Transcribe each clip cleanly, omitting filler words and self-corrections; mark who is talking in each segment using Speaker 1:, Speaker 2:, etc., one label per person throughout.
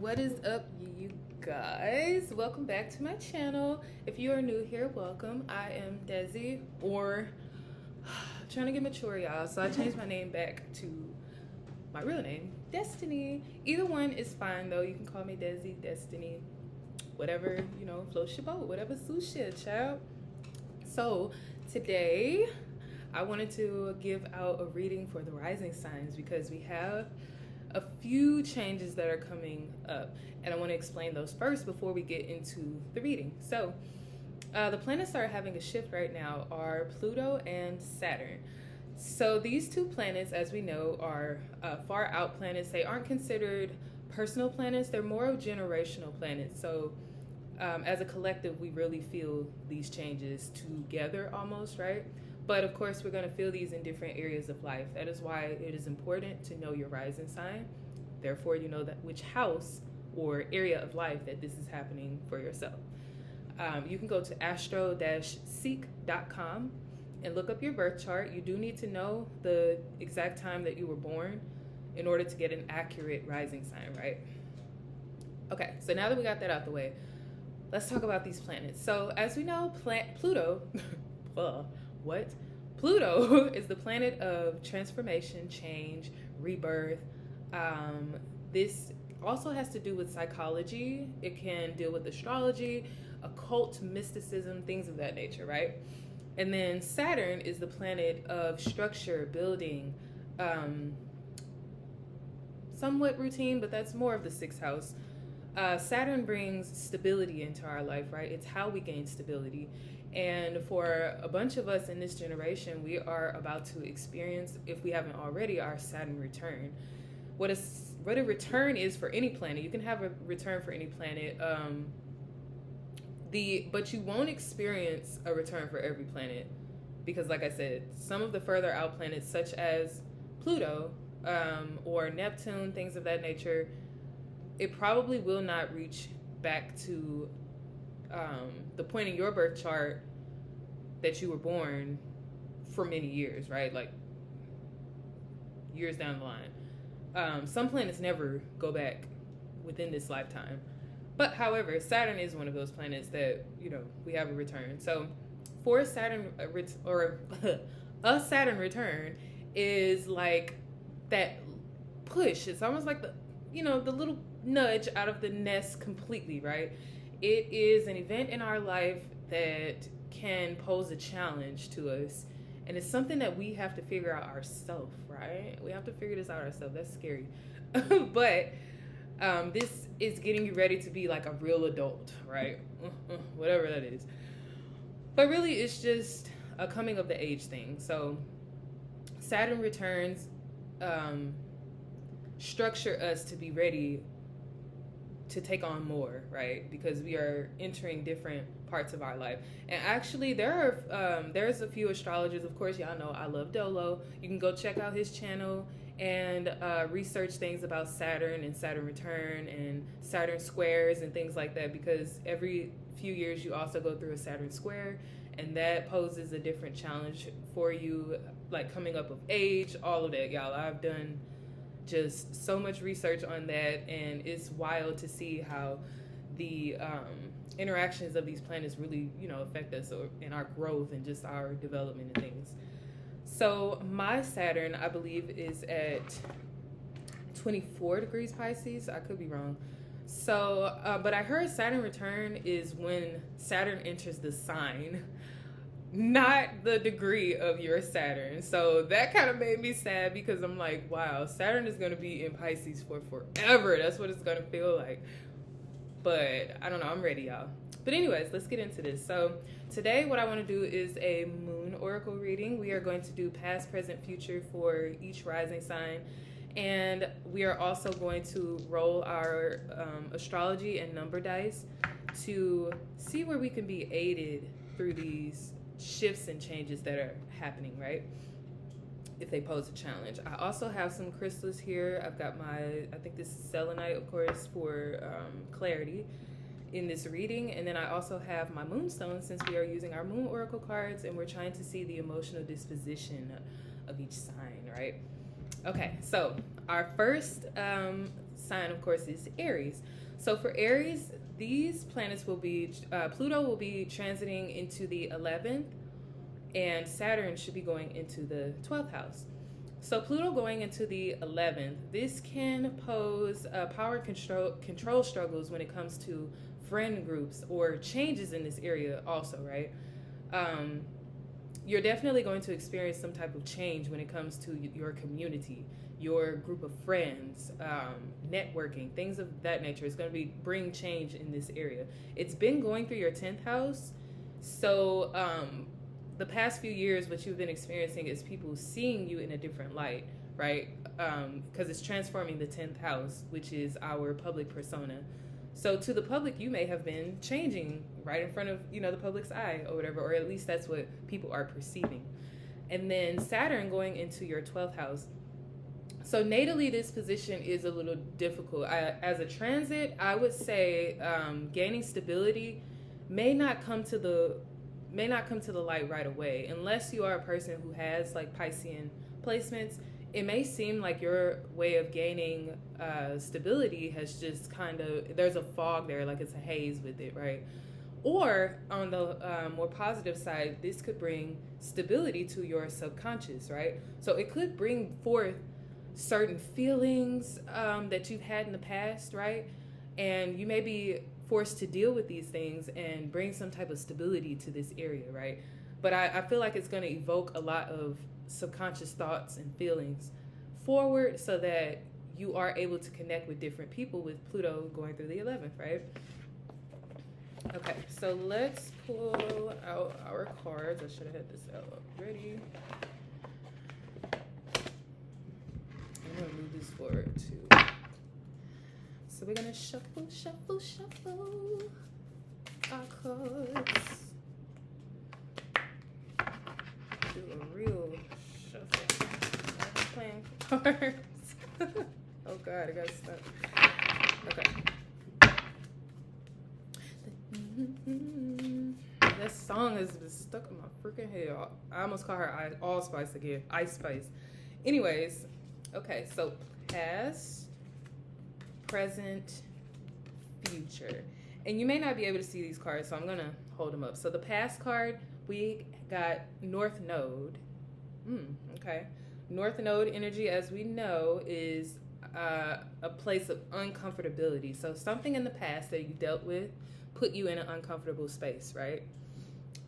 Speaker 1: What is up, you guys? Welcome back to my channel. If you are new here, welcome. I am Desi, or trying to get mature, y'all, so I changed my name back to my real name, Destiny. Either one is fine though. You can call me Desi, Destiny, whatever, you know, floats your boat, whatever suits you, child. So today I wanted to give out a reading for the rising signs because we have a few changes that are coming up, and I want to explain those first before we get into the reading. So the planets that are having a shift right now are Pluto and Saturn. So these two planets, as we know, are far out planets. They aren't considered personal planets. They're more of generational planets. So as a collective, we really feel these changes together almost, right? But of course, we're going to feel these in different areas of life. That is why it is important to know your rising sign. Therefore, you know that which house or area of life that this is happening for yourself. You can go to astro-seek.com and look up your birth chart. You do need to know the exact time that you were born in order to get an accurate rising sign, right? Okay, so now that we got that out the way, let's talk about these planets. So as we know, Pluto, Pluto is the planet of transformation, change, rebirth. This also has to do with psychology. It can deal with astrology, occult, mysticism, things of that nature, right? And then Saturn is the planet of structure, building, somewhat routine, but that's more of the sixth house. Saturn brings stability into our life, right? It's how we gain stability. And for a bunch of us in this generation, we are about to experience, if we haven't already, our Saturn return. What a return is for any planet. You can have a return for any planet, but you won't experience a return for every planet because, like I said, some of the further out planets, such as Pluto or Neptune, things of that nature, it probably will not reach back to the point in your birth chart that you were born for many years, right? Like years down the line. Some planets never go back within this lifetime. But however, Saturn is one of those planets that, you know, we have a return. So for a Saturn a Saturn return is like that push. It's almost like the little nudge out of the nest completely, right? It is an event in our life that can pose a challenge to us. And it's something that we have to figure out ourselves, right? We have to figure this out ourselves. That's scary. But this is getting you ready to be like a real adult, right? Whatever that is. But really, it's just a coming of the age thing. So Saturn returns structure us to be ready to take on more, right? Because we are entering different parts of our life. And actually there's a few astrologers, of course, y'all know I love Dolo. You can go check out his channel and research things about Saturn and Saturn return and Saturn squares and things like that, because every few years you also go through a Saturn square, and that poses a different challenge for you, like coming up of age, all of that, y'all. I've done just so much research on that, and it's wild to see how the interactions of these planets really, affect us in our growth and just our development and things. So my Saturn, I believe, is at 24 degrees Pisces. I could be wrong. So, but I heard Saturn return is when Saturn enters the sign, not the degree of your Saturn. So that kind of made me sad, because I'm like, wow, Saturn is going to be in Pisces for forever. That's what it's going to feel like. But I don't know. I'm ready, y'all. But anyways, let's get into this. So today what I want to do is a moon oracle reading. We are going to do past, present, future for each rising sign. And we are also going to roll our astrology and number dice to see where we can be aided through these shifts and changes that are happening, right? If they pose a challenge. I also have some crystals here. I've got I think this is selenite, of course, for clarity in this reading. And then I also have my moonstone, since we are using our moon oracle cards and we're trying to see the emotional disposition of each sign, right? Okay, so our first sign, of course, is Aries. So for Aries, these planets will be, Pluto will be transiting into the 11th, and Saturn should be going into the 12th house. So Pluto going into the 11th, this can pose power control struggles when it comes to friend groups or changes in this area also, right? You're definitely going to experience some type of change when it comes to your community, your group of friends, networking, things of that nature. It's going to bring change in this area. It's been going through your 10th house. So the past few years, what you've been experiencing is people seeing you in a different light, right? Because it's transforming the 10th house, which is our public persona. So to the public, you may have been changing right in front of, the public's eye or whatever, or at least that's what people are perceiving. And then Saturn going into your 12th house. So natally, this position is a little difficult. As a transit, I would say gaining stability may not come to the light right away, unless you are a person who has like Piscean placements. It may seem like your way of gaining stability has just there's a fog there, like it's a haze with it, right? Or on the more positive side, this could bring stability to your subconscious, right? So it could bring forth certain feelings that you've had in the past, right? And you may be forced to deal with these things and bring some type of stability to this area, right? But I feel like it's going to evoke a lot of subconscious thoughts and feelings forward so that you are able to connect with different people with Pluto going through the 11th, right? Okay, so let's pull out our cards. I should have had this out already. I'm going to move this forward too. So we're going to shuffle our cards. Do a real shuffle. I'm playing cards. Oh God, I got stuck. Okay. That song has been stuck in my freaking head. I almost call her Allspice again. Ice Spice. Anyways, okay, so past, present, future. And you may not be able to see these cards, so I'm going to hold them up. So the past card, we got North Node. Okay. North Node energy, as we know, is a place of uncomfortability. So something in the past that you dealt with put you in an uncomfortable space, right?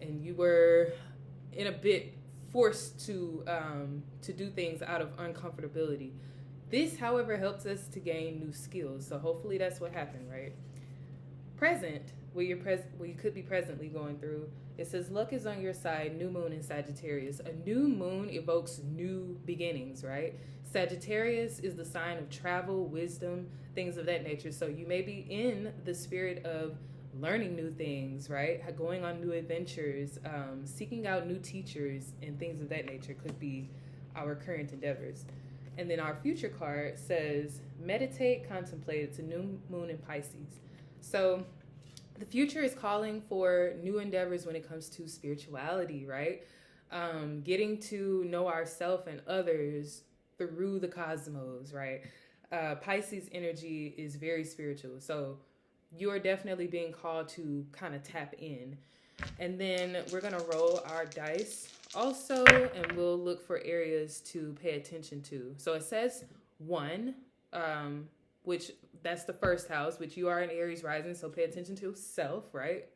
Speaker 1: And you were in a bit forced to do things out of uncomfortability. This, however, helps us to gain new skills. So hopefully that's what happened, right? Present, where you could be presently going through, it says luck is on your side, new moon in Sagittarius. A new moon evokes new beginnings, right? Sagittarius is the sign of travel, wisdom, things of that nature. So you may be in the spirit of learning new things, right? Going on new adventures, seeking out new teachers, and things of that nature could be our current endeavors. And then our future card says meditate, contemplate. It's a new moon in Pisces. So the future is calling for new endeavors when it comes to spirituality, right? Getting to know ourselves and others through the cosmos, right? Pisces energy is very spiritual. So you are definitely being called to kind of tap in. And then we're going to roll our dice also, and we'll look for areas to pay attention to. So it says 1, which that's the first house, which you are in Aries rising, so pay attention to self, right?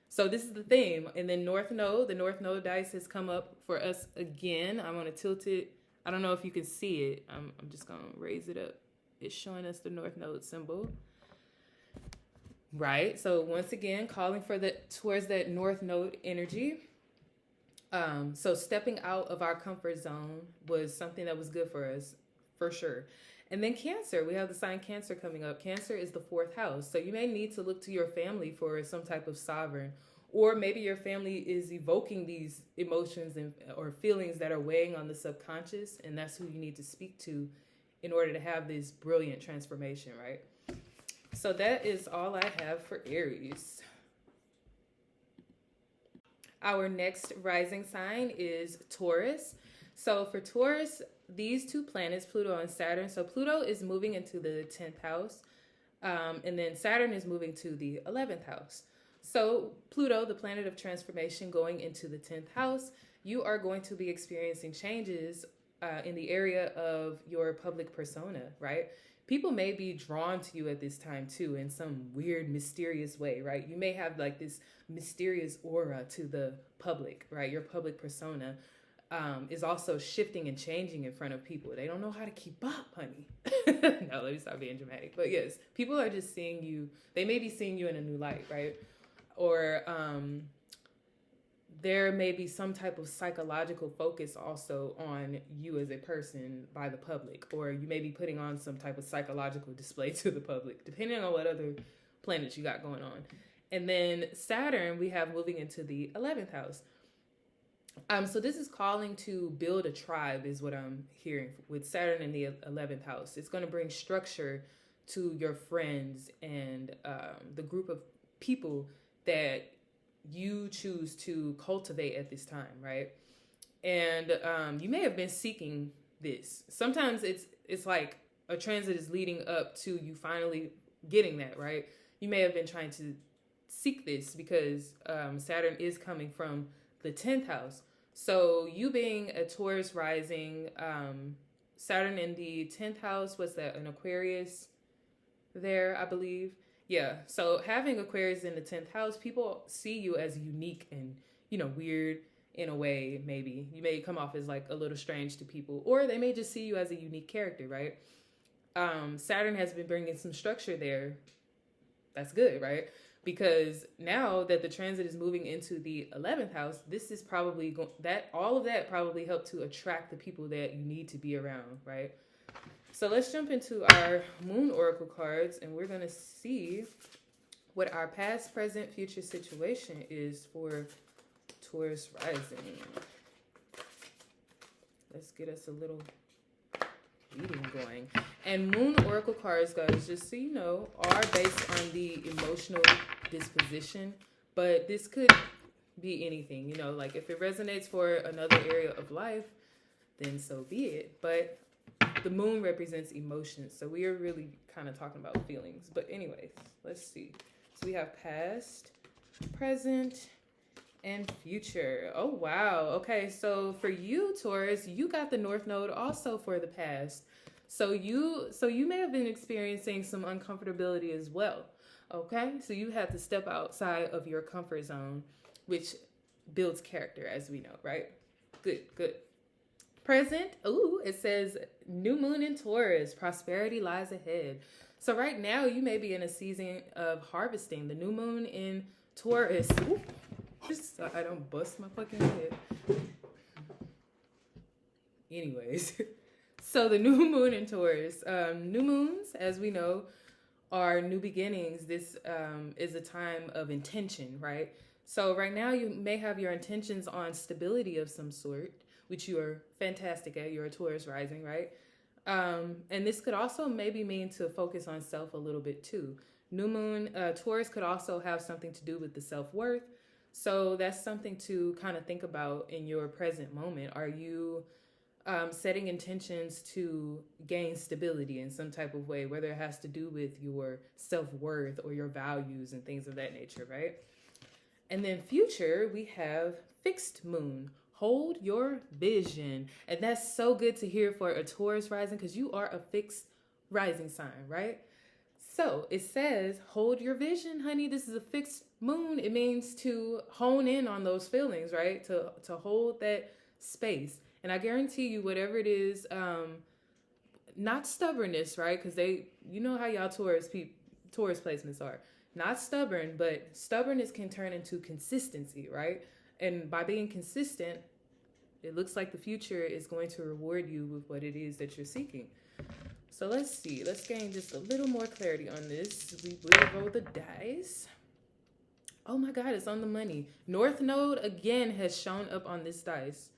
Speaker 1: So this is the theme. And then North Node, the North Node dice has come up for us again. I'm going to tilt it. I don't know if you can see it. I'm just going to raise it up. It's showing us the North Node symbol. Right, so once again, calling for towards that North Node energy. So stepping out of our comfort zone was something that was good for us, for sure. And then Cancer, we have the sign Cancer coming up. Cancer is the 4th house, so you may need to look to your family for some type of sovereign, or maybe your family is evoking these emotions or feelings that are weighing on the subconscious, and that's who you need to speak to in order to have this brilliant transformation, right? So that is all I have for Aries. Our next rising sign is Taurus. So for Taurus, these two planets, Pluto and Saturn. So Pluto is moving into the 10th house, and then Saturn is moving to the 11th house. So Pluto, the planet of transformation, going into the 10th house, you are going to be experiencing changes in the area of your public persona, right? People may be drawn to you at this time too in some weird, mysterious way, right? You may have like this mysterious aura to the public, right? Your public persona is also shifting and changing in front of people. They don't know how to keep up, honey. No, let me stop being dramatic. But yes, people are just seeing you. They may be seeing you in a new light, right? Or there may be some type of psychological focus also on you as a person by the public, or you may be putting on some type of psychological display to the public, depending on what other planets you got going on. And then Saturn, we have moving into the 11th house. So this is calling to build a tribe is what I'm hearing with Saturn in the 11th house. It's going to bring structure to your friends and the group of people that you choose to cultivate at this time, right? And you may have been seeking this. Sometimes it's like a transit is leading up to you finally getting that, right? You may have been trying to seek this because Saturn is coming from the 10th house. So you being a Taurus rising, Saturn in the 10th house, was that an Aquarius there, I believe? Yeah, so having Aquarius in the 10th house, people see you as unique and, weird in a way, maybe. You may come off as like a little strange to people, or they may just see you as a unique character, right? Saturn has been bringing some structure there. That's good, right? Because now that the transit is moving into the 11th house, this is probably all of that probably helped to attract the people that you need to be around, right? So let's jump into our moon oracle cards, and we're going to see what our past, present, future situation is for Taurus rising. Let's get us a little reading going. And moon oracle cards, guys, just so you know, are based on the emotional disposition, but this could be anything, like if it resonates for another area of life, then so be it. But the moon represents emotions, so we are really kind of talking about feelings. But anyways, let's see. So we have past, present, and future. Oh, wow. Okay, so for you, Taurus, you got the North Node also for the past. So you may have been experiencing some uncomfortability as well. Okay, so you have to step outside of your comfort zone, which builds character, as we know, right? Good. Present, it says new moon in Taurus, prosperity lies ahead. So right now you may be in a season of harvesting. The new moon in Taurus. Just so I don't bust my fucking head. Anyways, so the new moon in Taurus. New moons, as we know, are new beginnings. This is a time of intention, right? So right now you may have your intentions on stability of some sort, which you are fantastic at. You're a Taurus rising, right? And this could also maybe mean to focus on self a little bit too. New moon, Taurus could also have something to do with the self-worth. So that's something to kind of think about in your present moment. Are you setting intentions to gain stability in some type of way, whether it has to do with your self-worth or your values and things of that nature, right? And then future, we have fixed moon. Hold your vision. And that's so good to hear for a Taurus rising because you are a fixed rising sign, right? So it says, hold your vision, honey. This is a fixed moon. It means to hone in on those feelings, right? To hold that space. And I guarantee you, whatever it is, not stubbornness, right? Because you know how y'all Taurus placements are. Not stubborn, but stubbornness can turn into consistency, right? And by being consistent, it looks like the future is going to reward you with what it is that you're seeking. So let's see. Let's gain just a little more clarity on this. We will roll the dice. Oh my God, it's on the money. North Node again has shown up on this dice.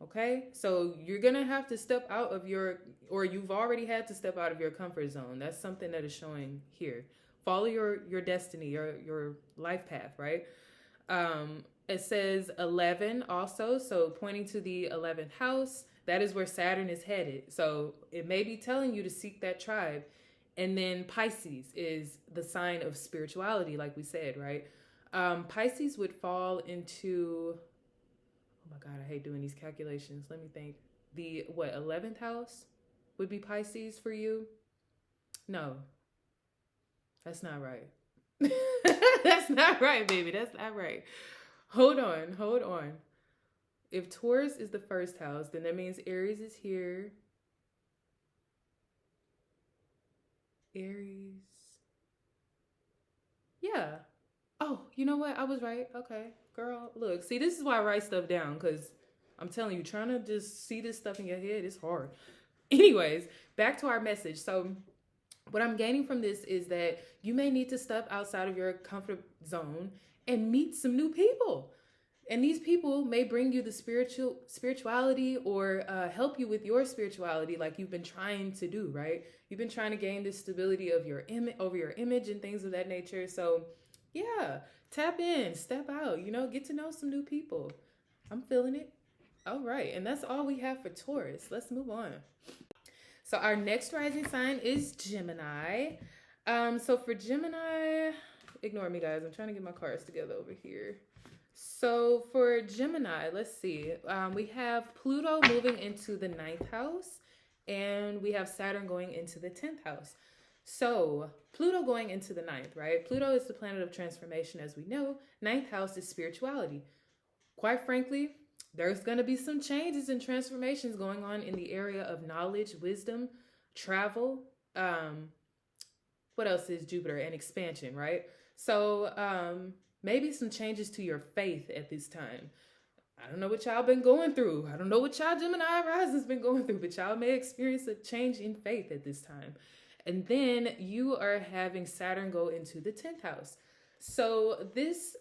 Speaker 1: Okay, so you're going to have to step out of you've already had to step out of your comfort zone. That's something that is showing here. Follow your destiny, your life path, right? It says 11 also, so pointing to the 11th house. That is where Saturn is headed. So it may be telling you to seek that tribe. And then Pisces is the sign of spirituality, like we said, right? Pisces would fall into, oh my God, I hate doing these calculations. Let me think. The 11th house would be Pisces for you? No, that's not right. That's not right, baby. That's not right. Hold on. If Taurus is the first house, then that means Aries is here. Aries. Yeah. Oh, you know what? I was right. Okay. Girl, look. See, this is why I write stuff down, because I'm telling you, trying to just see this stuff in your head is hard. Anyways, back to our message. So what I'm gaining from this is that you may need to step outside of your comfort zone and meet some new people. And these people may bring you the spirituality or help you with your spirituality, like you've been trying to do, right? You've been trying to gain this stability of your over your image and things of that nature. So yeah, tap in, step out, get to know some new people. I'm feeling it. All right. And that's all we have for Taurus. Let's move on. So our next rising sign is Gemini. So for Gemini, ignore me, guys. I'm trying to get my cards together over here. So for Gemini, let's see. We have Pluto moving into the 9th house, and we have Saturn going into the 10th house. So Pluto going into the 9th, right? Pluto is the planet of transformation, as we know. 9th house is spirituality. Quite frankly, there's going to be some changes and transformations going on in the area of knowledge, wisdom, travel. What else is Jupiter? And expansion, right? So maybe some changes to your faith at this time. I don't know what y'all been going through. I don't know what y'all Gemini rising's been going through, but y'all may experience a change in faith at this time. And then you are having Saturn go into the 10th house. So this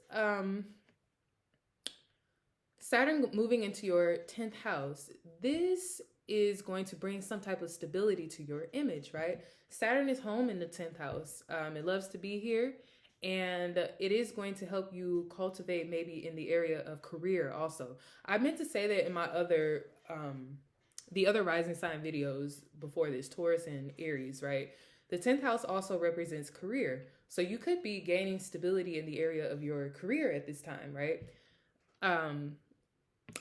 Speaker 1: Saturn moving into your 10th house, this is going to bring some type of stability to your image, right? Saturn is home in the 10th house. It loves to be here. And it is going to help you cultivate maybe in the area of career also. I meant to say that in my other, the other rising sign videos before this, Taurus and Aries, right? The 10th house also represents career. So you could be gaining stability in the area of your career at this time, right?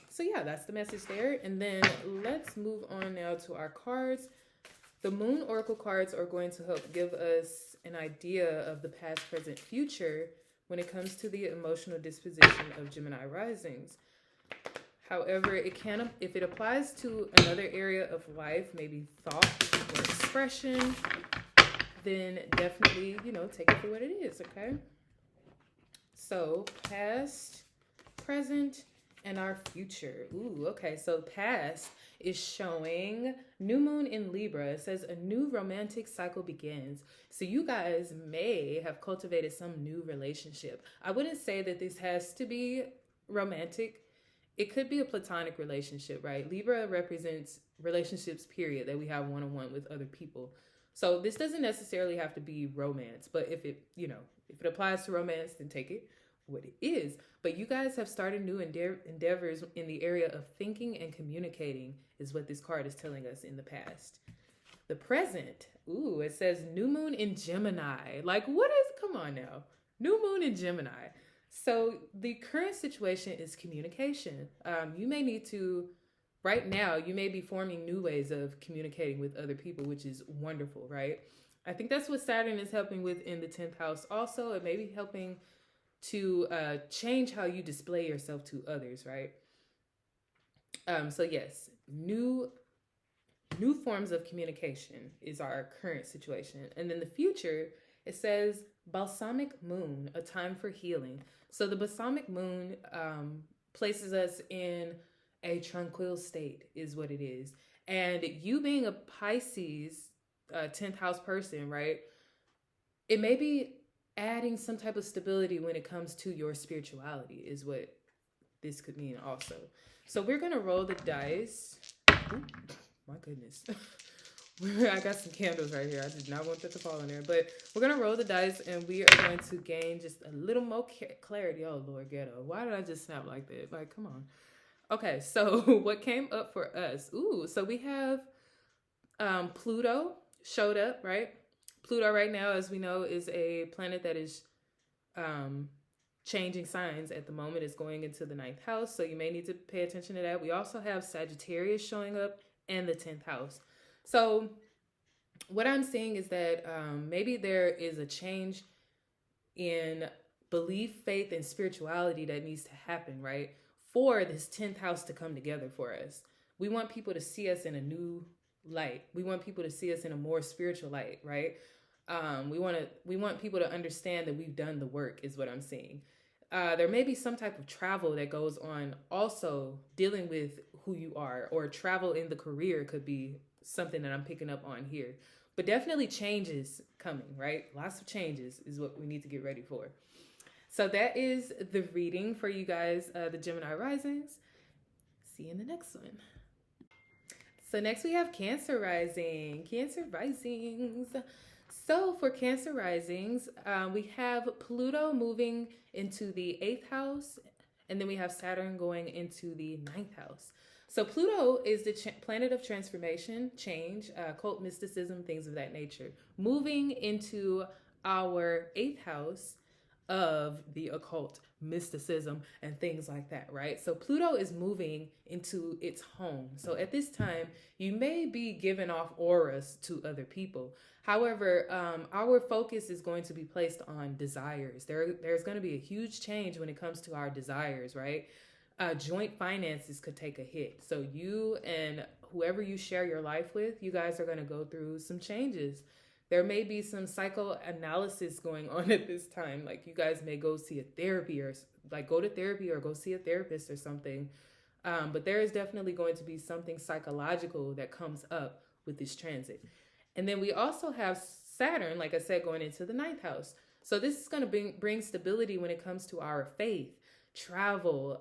Speaker 1: So yeah, that's the message there. And then let's move on now to our cards. The Moon Oracle cards are going to help give us an idea of the past, present, future when it comes to the emotional disposition of Gemini risings. However, it can, if it applies to another area of life, maybe thought or expression, then definitely, take it for what it is, okay? So past, present, and our future. Ooh, okay. So past is showing new moon in Libra. It says a new romantic cycle begins. So you guys may have cultivated some new relationship. I wouldn't say that this has to be romantic. It could be a platonic relationship, right? Libra represents relationships, period, that we have one-on-one with other people. So this doesn't necessarily have to be romance, but if it applies to romance, then take it what it is. But you guys have started new endeavors in the area of thinking and communicating is what this card is telling us in the past. The present, ooh, it says new moon in Gemini. Like, come on now, new moon in Gemini. So the current situation is communication. You may need to, right now, you may be forming new ways of communicating with other people, which is wonderful, right? I think that's what Saturn is helping with in the 10th house. Also, it may be helping to change how you display yourself to others, right? So yes, new forms of communication is our current situation. And then the future, it says balsamic moon, a time for healing. So the balsamic moon places us in a tranquil state is what it is. And you being a Pisces 10th house person, right? It may be adding some type of stability when it comes to your spirituality is what this could mean also. So we're going to roll the dice. Ooh, my goodness. I got some candles right here. I did not want that to fall in there. But we're going to roll the dice and we are going to gain just a little more clarity. Oh, Lord Ghetto. Why did I just snap like that? Like, come on. Okay, so what came up for us? Ooh, so we have Pluto showed up, right? Pluto right now, as we know, is a planet that is changing signs at the moment. It's going into the 9th house, so you may need to pay attention to that. We also have Sagittarius showing up and the 10th house. So what I'm seeing is that maybe there is a change in belief, faith, and spirituality that needs to happen, right? For this 10th house to come together for us. We want people to see us in a new light. We want people to see us in a more spiritual light, right? We want people to understand that we've done the work, is what I'm seeing. There may be some type of travel that goes on also dealing with who you are, or travel in the career could be something that I'm picking up on here. But definitely changes coming, right? Lots of changes is what we need to get ready for. So that is the reading for you guys, the Gemini risings. See you in the next one. So next we have Cancer rising. Cancer risings. So for Cancer risings, we have Pluto moving into the 8th house, and then we have Saturn going into the 9th house. So Pluto is the planet of transformation, change, occult mysticism, things of that nature, moving into our 8th house of the occult mysticism and things like that, right? So Pluto is moving into its home. So at this time, you may be giving off auras to other people. However, our focus is going to be placed on desires. There's going to be a huge change when it comes to our desires, right? Joint finances could take a hit. So you and whoever you share your life with, you guys are going to go through some changes. There may be some psychoanalysis going on at this time. Like you guys may go see a therapy, or like go to therapy or go see a therapist or something. But there is definitely going to be something psychological that comes up with this transit. And then we also have Saturn, like I said, going into the 9th house. So this is going to bring stability when it comes to our faith, travel,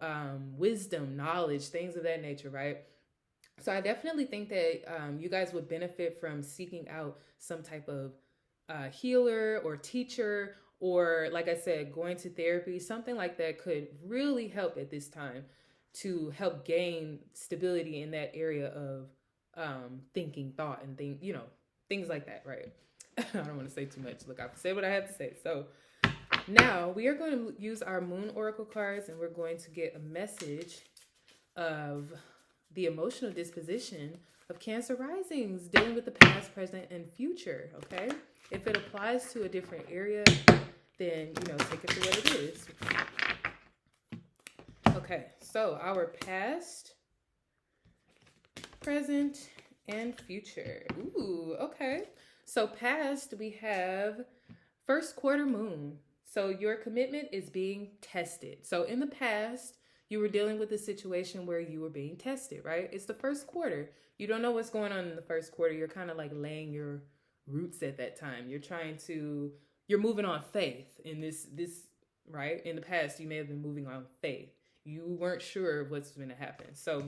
Speaker 1: wisdom, knowledge, things of that nature, right? So I definitely think that you guys would benefit from seeking out some type of healer or teacher, or like I said, going to therapy. Something like that could really help at this time to help gain stability in that area of thinking, thought, and things like that, right? I don't want to say too much. Look, I have to say what I have to say. So now we are going to use our Moon Oracle cards, and we're going to get a message of the emotional disposition of Cancer risings, dealing with the past, present, and future, okay? If it applies to a different area, then, take it for what it is. Okay, so our past, present, and future. Ooh, okay. So past, we have first quarter moon. So your commitment is being tested. So in the past, you were dealing with a situation where you were being tested, right? It's the first quarter. You don't know what's going on in the first quarter. You're kind of like laying your roots at that time. You're moving on faith in this, right? In the past, you may have been moving on faith. You weren't sure of what's going to happen. So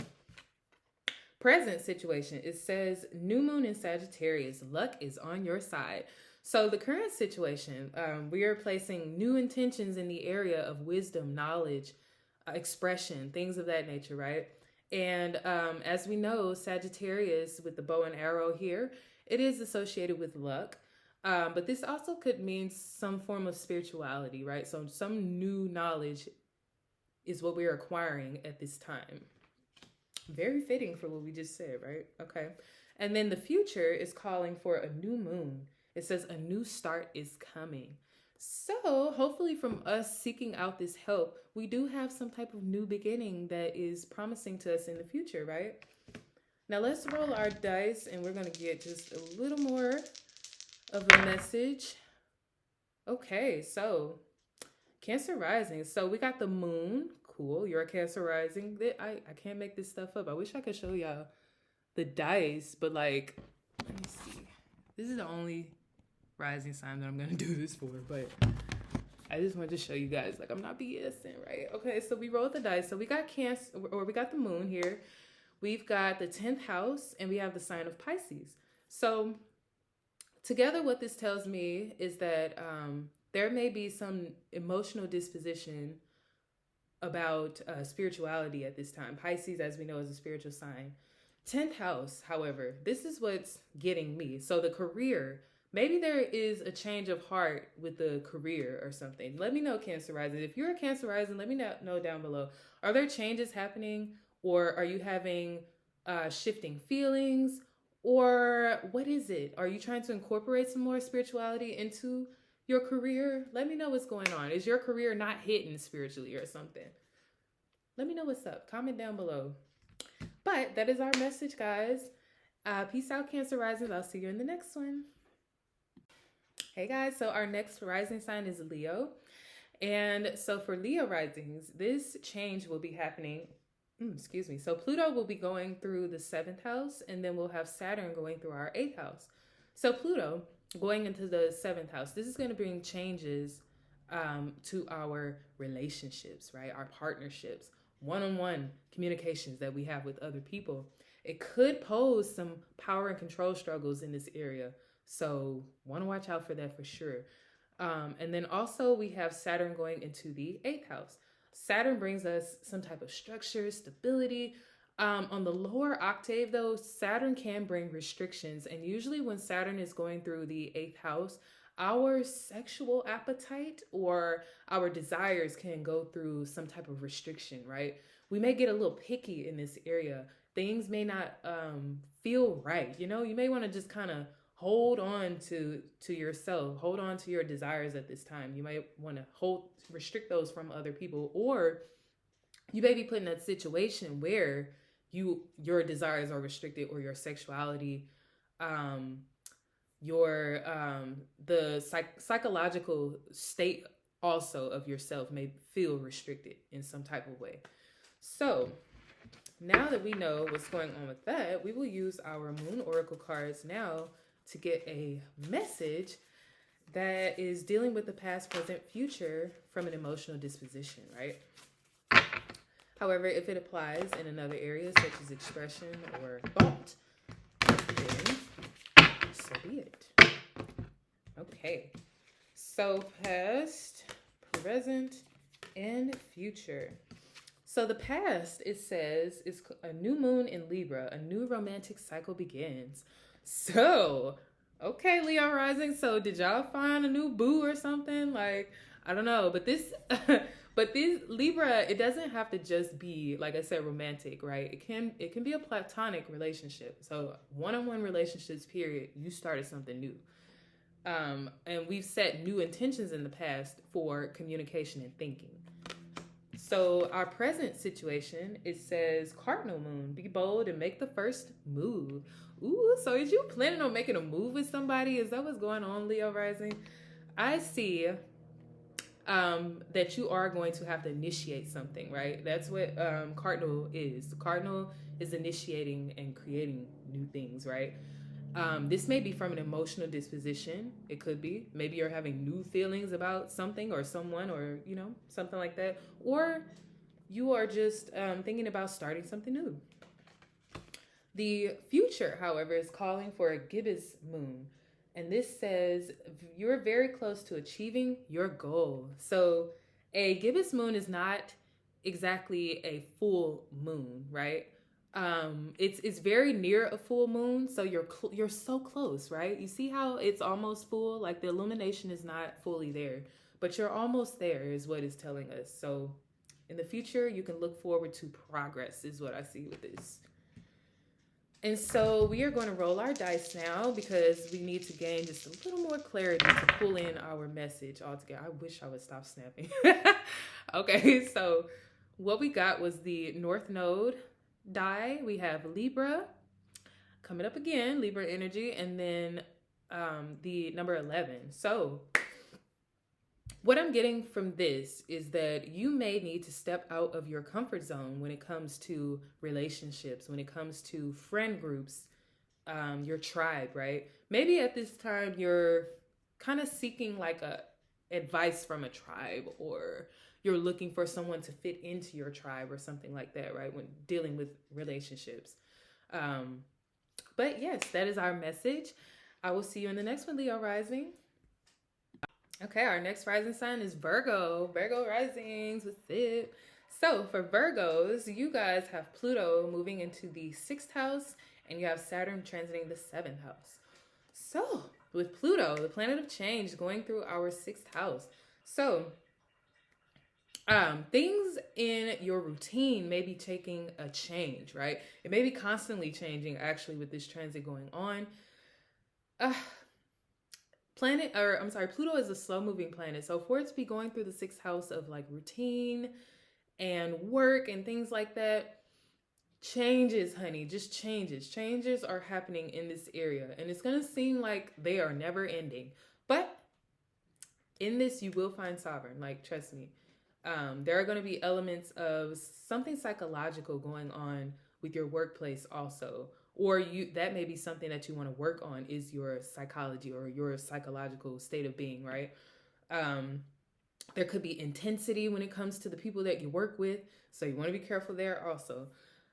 Speaker 1: present situation, it says new moon in Sagittarius, luck is on your side. So the current situation, we are placing new intentions in the area of wisdom, knowledge, expression, things of that nature, right? And as we know, Sagittarius with the bow and arrow here, it is associated with luck. But this also could mean some form of spirituality, right? So some new knowledge is what we're acquiring at this time. Very fitting for what we just said, right? Okay. And then the future is calling for a new moon. It says a new start is coming. So hopefully from us seeking out this help, we do have some type of new beginning that is promising to us in the future, right? Now let's roll our dice, and we're going to get just a little more of a message. Okay, so Cancer rising. So we got the moon. Cool. You're a Cancer rising. I can't make this stuff up. I wish I could show y'all the dice, but like, let me see. This is the only rising sign that I'm going to do this for, but I just wanted to show you guys, like, I'm not BSing, right? Okay, so we rolled the dice. So we got Cancer, or we got the moon here. We've got the 10th house, and we have the sign of Pisces. So together, what this tells me is that there may be some emotional disposition about spirituality at this time. Pisces, as we know, is a spiritual sign. 10th house, however, this is what's getting me. So the career, maybe there is a change of heart with the career or something. Let me know, Cancer rising. If you're a Cancer rising, let me know down below. Are there changes happening, or are you having shifting feelings, or what is it? Are you trying to incorporate some more spirituality into your career? Let me know what's going on. Is your career not hitting spiritually or something? Let me know what's up. Comment down below. But that is our message, guys. Peace out, Cancer risings. I'll see you in the next one. Hey, guys. So our next rising sign is Leo. And so for Leo risings, this change will be happening. Excuse me. So Pluto will be going through the 7th house, and then we'll have Saturn going through our 8th house. So Pluto going into the 7th house, this is going to bring changes to our relationships, right? Our partnerships, one-on-one communications that we have with other people. It could pose some power and control struggles in this area. So want to watch out for that for sure. And then also we have Saturn going into the 8th house. Saturn brings us some type of structure, stability. On the lower octave though, Saturn can bring restrictions. And usually when Saturn is going through the 8th house, our sexual appetite or our desires can go through some type of restriction, right? We may get a little picky in this area. Things may not feel right. You know, you may want to just kind of hold on to yourself, hold on to your desires at this time. You might want to restrict those from other people, or you may be put in a situation where your desires are restricted, or your sexuality, the psychological state also of yourself may feel restricted in some type of way. So now that we know what's going on with that, we will use our moon oracle cards now to get a message that is dealing with the past, present, future from an emotional disposition, right? However, if it applies in another area, such as expression or thought, then so be it. Okay, so past, present, and future. So the past, it says, is a new moon in Libra. A new romantic cycle begins. So, okay, Leo rising. So did y'all find a new boo or something? Like, I don't know. But this Libra, it doesn't have to just be, like I said, romantic, right? It can be a platonic relationship. So one-on-one relationships, period. You started something new. And we've set new intentions in the past for communication and thinking. So our present situation, it says cardinal moon, be bold and make the first move. Ooh, so is you planning on making a move with somebody? Is that what's going on, Leo rising? I see that you are going to have to initiate something, right? That's what cardinal is. Cardinal is initiating and creating new things, right? This may be from an emotional disposition. It could be. Maybe you're having new feelings about something or someone, or, you know, something like that. Or you are just thinking about starting something new. The future, however, is calling for a gibbous moon. And this says you're very close to achieving your goal. So a gibbous moon is not exactly a full moon, right? It's very near a full moon, so you're so close, right? You see how it's almost full, like the illumination is not fully there, but you're almost there is what it's telling us. So in the future, you can look forward to progress is what I see with this. And so we are going to roll our dice now because we need to gain just a little more clarity to pull in our message altogether. I wish I would stop snapping. Okay, so what we got was the North Node die. We have Libra coming up again, Libra energy, and then the number 11. So what I'm getting from this is that you may need to step out of your comfort zone when it comes to relationships, when it comes to friend groups, your tribe, right? Maybe at this time you're kind of seeking like advice from a tribe, or you're looking for someone to fit into your tribe or something like that, right? When dealing with relationships. But yes, that is our message. I will see you in the next one, Leo rising. Okay, our next rising sign is Virgo. Virgo risings, what's it? So for Virgos, you guys have Pluto moving into the 6th house, and you have Saturn transiting the 7th house. So with Pluto, the planet of change, going through our 6th house. So things in your routine may be taking a change, right? It may be constantly changing actually with this transit going on. Pluto is a slow moving planet. So for it to be going through the 6th house of like routine and work and things like that, changes, honey, just changes. Changes are happening in this area, and it's going to seem like they are never ending. But in this, you will find sovereign, like, trust me. There are going to be elements of something psychological going on with your workplace also, or that may be something that you want to work on, is your psychology or your psychological state of being, right? There could be intensity when it comes to the people that you work with, so you want to be careful there also.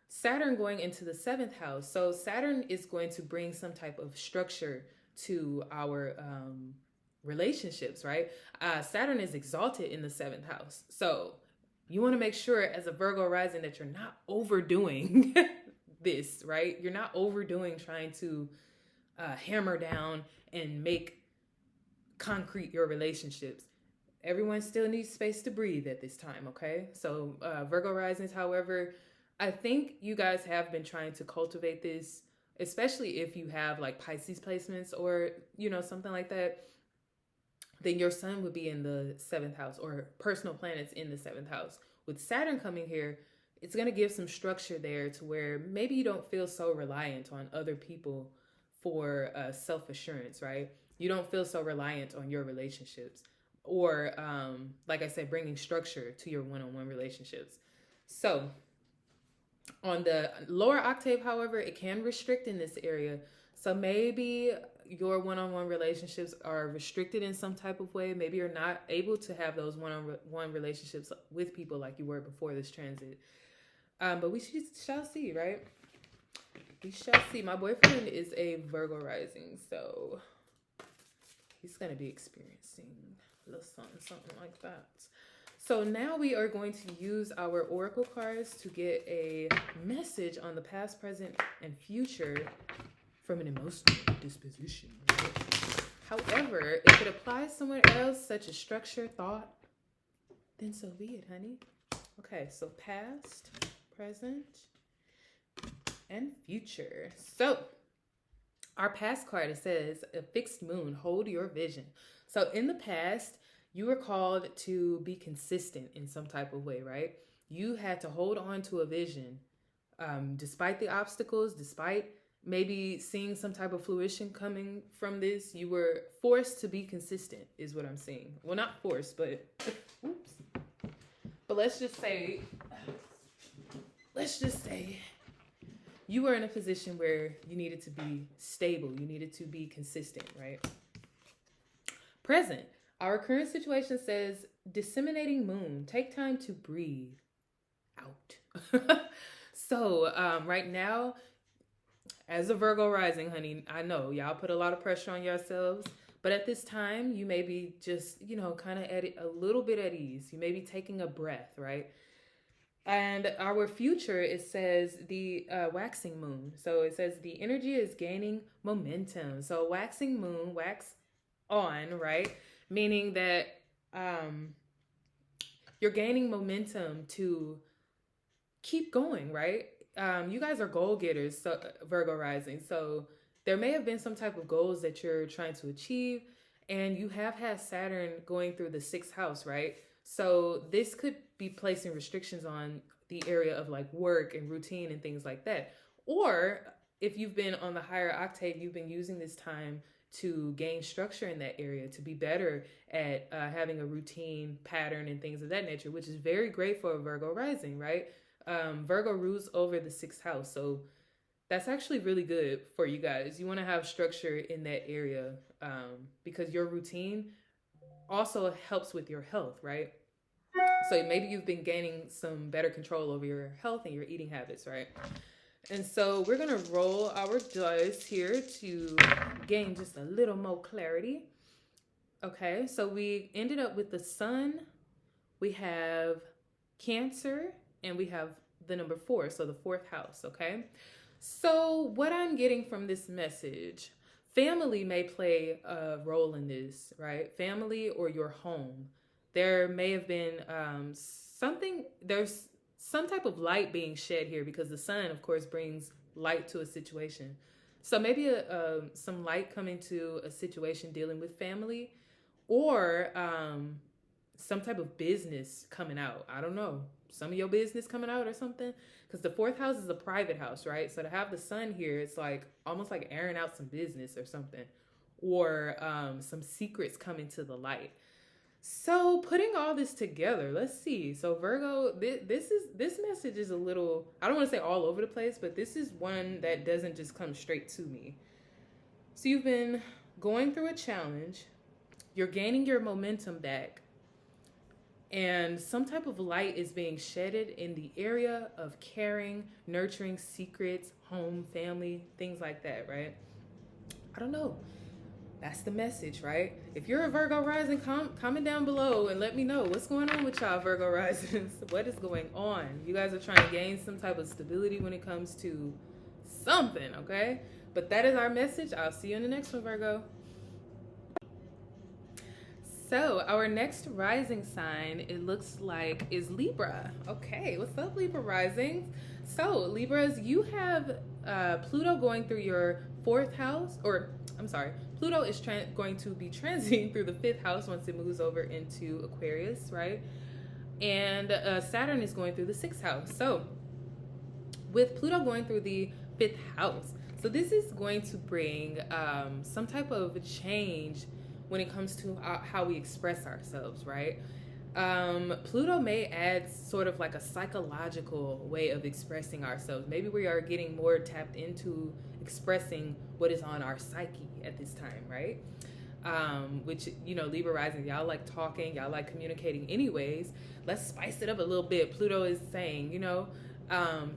Speaker 1: Saturn going into the 7th house. So Saturn is going to bring some type of structure to our relationships, right? Saturn is exalted in the 7th house. So you want to make sure as a Virgo rising that you're not overdoing this, right? You're not overdoing trying to hammer down and make concrete your relationships. Everyone still needs space to breathe at this time, okay? So Virgo risings, however, I think you guys have been trying to cultivate this, especially if you have like Pisces placements or, something like that. Then your sun would be in the 7th house, or personal planets in the 7th house. With Saturn coming here, it's going to give some structure there to where maybe you don't feel so reliant on other people for self-assurance, right? You don't feel so reliant on your relationships, or like I said, bringing structure to your one-on-one relationships. So on the lower octave, however, it can restrict in this area. So maybe your one-on-one relationships are restricted in some type of way. Maybe you're not able to have those one-on-one relationships with people like you were before this transit. But we shall see, right? We shall see. My boyfriend is a Virgo rising, so he's going to be experiencing a little something like that. So now we are going to use our oracle cards to get a message on the past, present, and future from an emotional disposition. However, if it applies somewhere else, such as structure, thought, then so be it, honey. Okay, so past, present, and future. So our past card, it says, a fixed moon, hold your vision. So in the past, you were called to be consistent in some type of way, right? You had to hold on to a vision despite the obstacles, despite maybe seeing some type of fruition coming from this. You were forced to be consistent, is what I'm saying. Well, not forced, but oops. But let's just say you were in a position where you needed to be stable. You needed to be consistent, right? Present. Our current situation says, disseminating moon, take time to breathe out. So right now, as a Virgo rising, honey, I know y'all put a lot of pressure on yourselves, but at this time, you may be just, kind of at a little bit at ease. You may be taking a breath, right? And our future, it says the waxing moon. So it says the energy is gaining momentum. So waxing moon, wax on, right? Meaning that you're gaining momentum to keep going, right? You guys are goal getters, so Virgo rising. So there may have been some type of goals that you're trying to achieve, and you have had Saturn going through the 6th house, right? So this could be placing restrictions on the area of like work and routine and things like that. Or if you've been on the higher octave, you've been using this time to gain structure in that area, to be better at having a routine pattern and things of that nature, which is very great for a Virgo rising, right? Virgo rules over the 6th house. So that's actually really good for you guys. You want to have structure in that area because your routine also helps with your health, right? So maybe you've been gaining some better control over your health and your eating habits, right? And so we're going to roll our dice here to gain just a little more clarity. Okay, so we ended up with the sun, we have Cancer, and we have the number 4, so the 4th house, okay? So what I'm getting from this message, family may play a role in this, right? Family or your home. There may have been there's some type of light being shed here because the sun, of course, brings light to a situation. So maybe some light coming to a situation dealing with family, or some type of business coming out. I don't know. Some of your business coming out or something. Because the 4th house is a private house, right? So to have the sun here, it's like almost like airing out some business or something. Or some secrets coming to the light. So putting all this together, let's see. So Virgo, this message is a little, I don't want to say all over the place, but this is one that doesn't just come straight to me. So you've been going through a challenge. You're gaining your momentum back, and some type of light is being shedded in the area of caring, nurturing, secrets, home, family, things like that, right? I don't know. That's the message, right? If you're a Virgo rising, comment down below and let me know what's going on with y'all Virgo risings. What is going on? You guys are trying to gain some type of stability when it comes to something, okay? But that is our message. I'll see you in the next one, Virgo. So our next rising sign, it looks like, is Libra. Okay, what's up, Libra rising? So Libras, you have Pluto going through your 4th house, or I'm sorry, Pluto is going to be transiting through the 5th house once it moves over into Aquarius, right? And Saturn is going through the 6th house. So with Pluto going through the 5th house, so this is going to bring some type of change when it comes to how we express ourselves, right? Pluto may add sort of like a psychological way of expressing ourselves. Maybe we are getting more tapped into expressing what is on our psyche at this time, right? Which, you know, Libra rising, y'all like talking, y'all like communicating anyways. Let's spice it up a little bit. Pluto is saying, you know,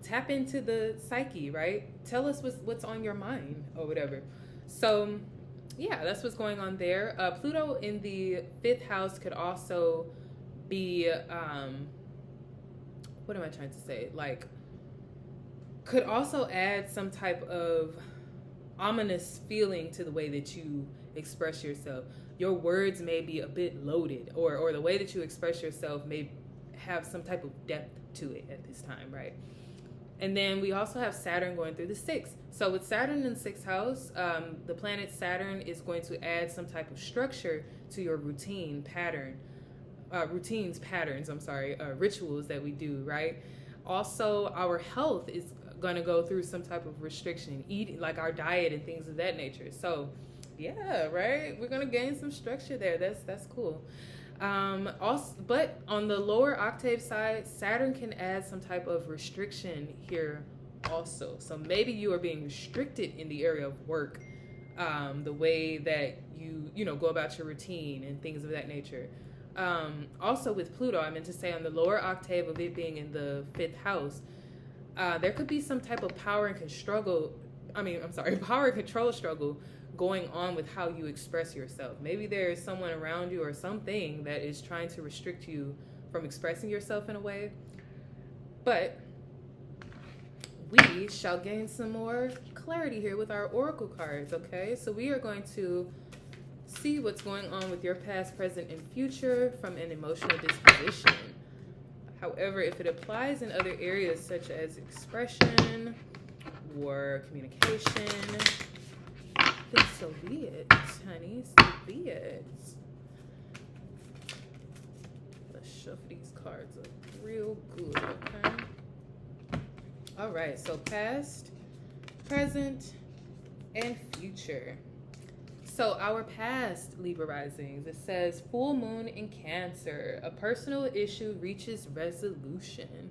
Speaker 1: tap into the psyche, right? Tell us what's on your mind or whatever. So yeah, that's what's going on there. Pluto in the 5th house could also be, what am I trying to say? Like, could also add some type of ominous feeling to the way that you express yourself. Your words may be a bit loaded, or the way that you express yourself may have some type of depth to it at this time, right? And then we also have Saturn going through the 6th. So with Saturn in the 6th house, the planet Saturn is going to add some type of structure to your rituals that we do, right? Also, our health is going to go through some type of restriction, eating, like our diet and things of that nature. So yeah, right? We're going to gain some structure there. That's cool. Also, but on the lower octave side, Saturn can add some type of restriction here also. So maybe you are being restricted in the area of work, the way that you know, go about your routine and things of that nature. Also with Pluto, I meant to say on the lower octave of it being in the 5th house, there could be some type of power and control struggle going on with how you express yourself. Maybe there is someone around you or something that is trying to restrict you from expressing yourself in a way. But we shall gain some more clarity here with our oracle cards, okay? So we are going to see what's going on with your past, present, and future from an emotional disposition. However, if it applies in other areas such as expression or communication, then so be it, honey. So be it. Let's shuffle these cards up real good, okay? All right, so past, present, and future. So our past, Libra risings, it says full moon in Cancer. A personal issue reaches resolution.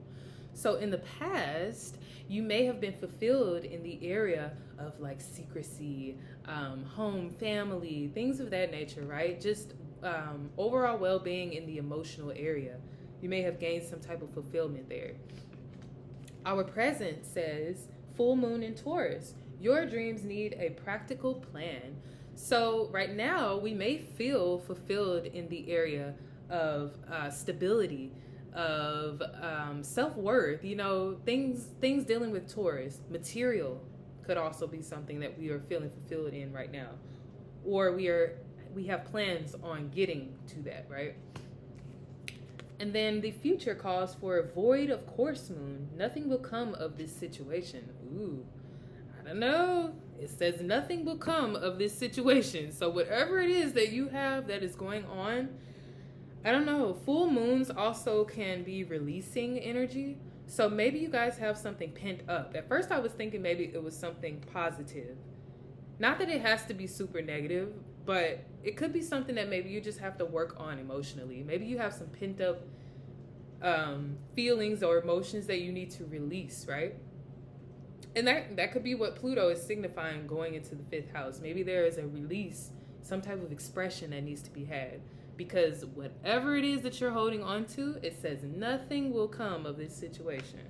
Speaker 1: So in the past, you may have been fulfilled in the area of like secrecy, home, family, things of that nature, right? Just overall well-being in the emotional area. You may have gained some type of fulfillment there. Our present says full moon in Taurus. Your dreams need a practical plan. So right now, we may feel fulfilled in the area of stability, of self-worth, you know, things dealing with Taurus. Material could also be something that we are feeling fulfilled in right now, or we have plans on getting to that, right? And then the future calls for a void of course moon. Nothing will come of this situation. Ooh, I don't know. It says nothing will come of this situation. So whatever it is that you have that is going on, I don't know. Full moons also can be releasing energy. So maybe you guys have something pent up. At first I was thinking maybe it was something positive. Not that it has to be super negative, but it could be something that maybe you just have to work on emotionally. Maybe you have some pent up feelings or emotions that you need to release, right? And that could be what Pluto is signifying going into the 5th house. Maybe there is a release, some type of expression that needs to be had. Because whatever it is that you're holding on to, it says nothing will come of this situation.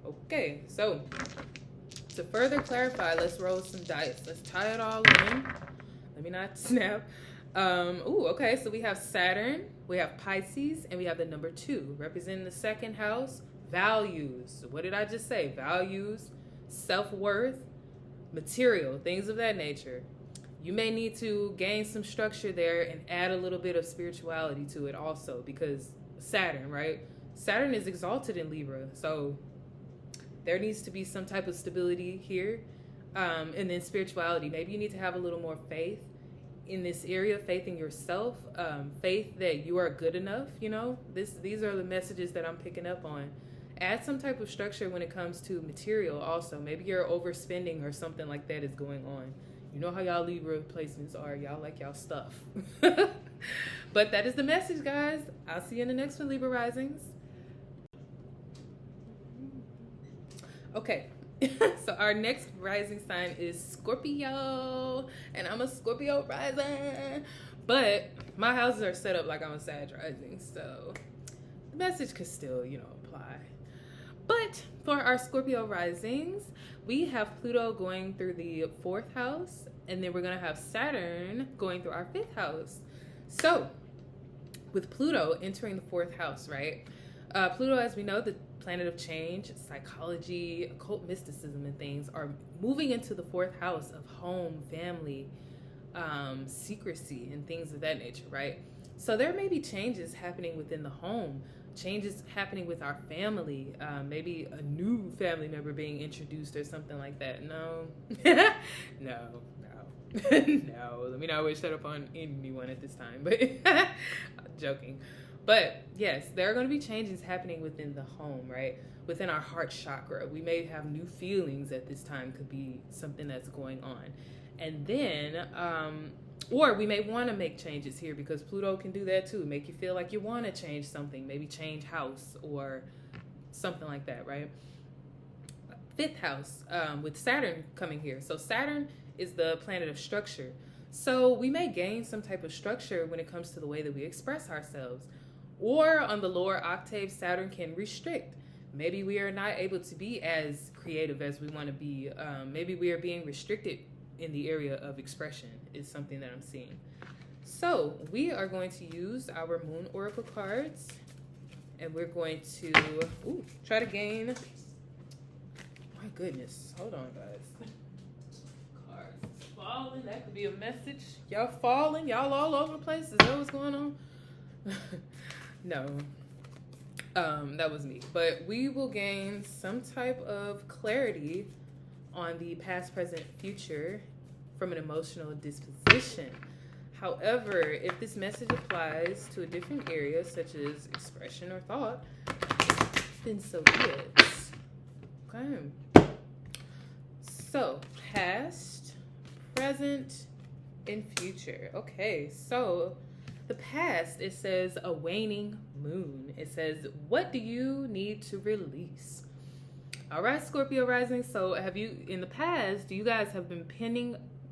Speaker 1: Okay, so to further clarify, let's roll some dice. Let's tie it all in. Let me not snap. Okay, so we have Saturn, we have Pisces, and we have the number 2, representing the 2nd house. Values. What did I just say? Values, self-worth, material, things of that nature. You may need to gain some structure there and add a little bit of spirituality to it also, because Saturn, right? Saturn is exalted in Libra, so there needs to be some type of stability here. And then spirituality. Maybe you need to have a little more faith in this area, faith in yourself, faith that you are good enough, you know? These are the messages that I'm picking up on. Add some type of structure when it comes to material also. Maybe you're overspending or something like that is going on. You know how y'all Libra placements are. Y'all like y'all stuff. But that is the message, guys. I'll see you in the next one, Libra Risings. Okay. So our next rising sign is Scorpio. And I'm a Scorpio rising. But my houses are set up like I'm a Sag rising. So the message could still, you know, apply. But for our Scorpio risings, we have Pluto going through the 4th house, and then we're going to have Saturn going through our 5th house. So with Pluto entering the 4th house, right? Pluto, as we know, the planet of change, psychology, occult mysticism and things, are moving into the 4th house of home, family, secrecy, and things of that nature, right? So there may be changes happening within the home, changes happening with our family, maybe a new family member being introduced or something like that. No. No. Let me not wish that upon anyone at this time, but I'm joking. But yes, there are going to be changes happening within the home, right? Within our heart chakra. We may have new feelings at this time, could be something that's going on. And then, or we may want to make changes here, because Pluto can do that too. Make you feel like you want to change something, maybe change house or something like that, right? 5th house, with Saturn coming here. So Saturn is the planet of structure. So we may gain some type of structure when it comes to the way that we express ourselves. Or on the lower octave, Saturn can restrict. Maybe we are not able to be as creative as we want to be. Maybe we are being restricted in the area of expression is something that I'm seeing. So we are going to use our Moon Oracle cards, and we're going to try to gain. My goodness, hold on, guys. Cards falling. That could be a message. Y'all falling. Y'all all over the place. Is that what's going on? No. That was me. But we will gain some type of clarity on the past, present, future from an emotional disposition. However, if this message applies to a different area, such as expression or thought, then so be it. Okay. So, past, present, and future. Okay, so the past, it says a waning moon. It says, what do you need to release? All right, Scorpio rising. So have you, in the past, do you guys have been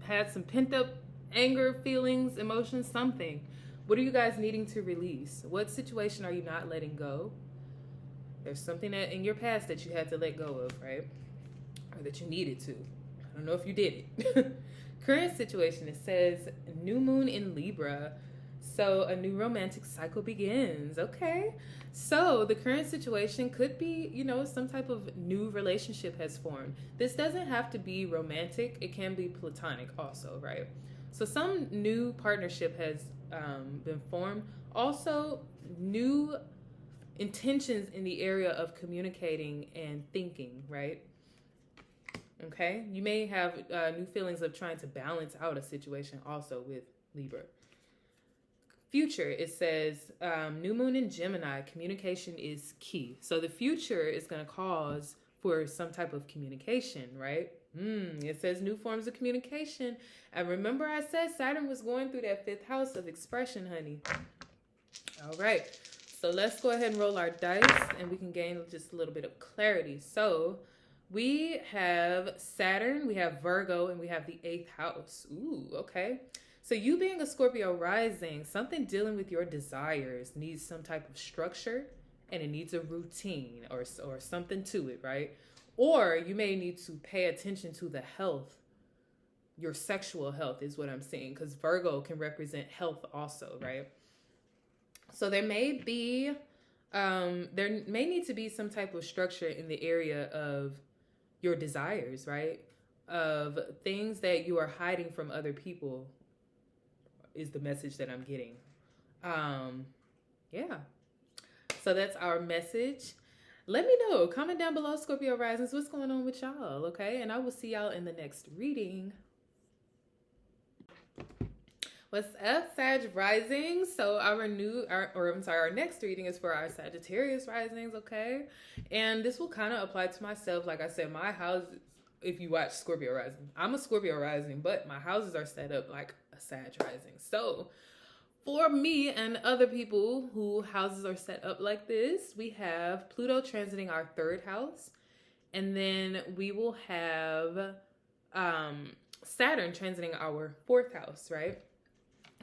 Speaker 1: had some pent up anger, feelings, emotions, something? What are you guys needing to release? What situation are you not letting go? There's something that in your past that you had to let go of, right? or that you needed to. I don't know if you did it. Current situation, it says new moon in Libra. So a new romantic cycle begins. Okay. So the current situation could be, some type of new relationship has formed. This doesn't have to be romantic. It can be platonic also, right? So some new partnership has been formed. Also, new intentions in the area of communicating and thinking, right? Okay. You may have new feelings of trying to balance out a situation also with Libra. Future, it says new moon in Gemini, communication is key. So the future is going to cause for some type of communication, right? It says new forms of communication. And remember I said Saturn was going through that 5th house of expression, honey. All right. So let's go ahead and roll our dice and we can gain just a little bit of clarity. So we have Saturn, we have Virgo, and we have the 8th house. Ooh, okay. So you being a Scorpio rising, something dealing with your desires needs some type of structure and it needs a routine or something to it, right? Or you may need to pay attention to the health. Your sexual health is what I'm saying, because Virgo can represent health also, right? So there may need to be some type of structure in the area of your desires, right? Of things that you are hiding from other people is the message that I'm getting. Yeah. So that's our message. Let me know. Comment down below, Scorpio risings, what's going on with y'all, okay? And I will see y'all in the next reading. What's up, Sag rising? So our next reading is for our Sagittarius risings, okay? And this will kind of apply to myself. Like I said, my house, if you watch Scorpio rising, I'm a Scorpio rising, but my houses are set up like a Sag rising. So for me and other people who houses are set up like this, we have Pluto transiting our 3rd house. And then we will have Saturn transiting our 4th house, right?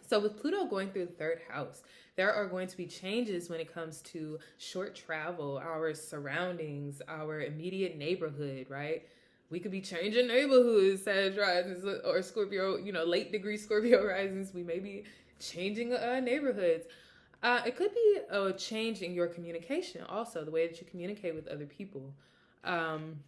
Speaker 1: So with Pluto going through the 3rd house, there are going to be changes when it comes to short travel, our surroundings, our immediate neighborhood, right? We could be changing neighborhoods, Sag risings, or Scorpio, late degree Scorpio risings. We may be changing neighborhoods. It could be a change in your communication also, the way that you communicate with other people. And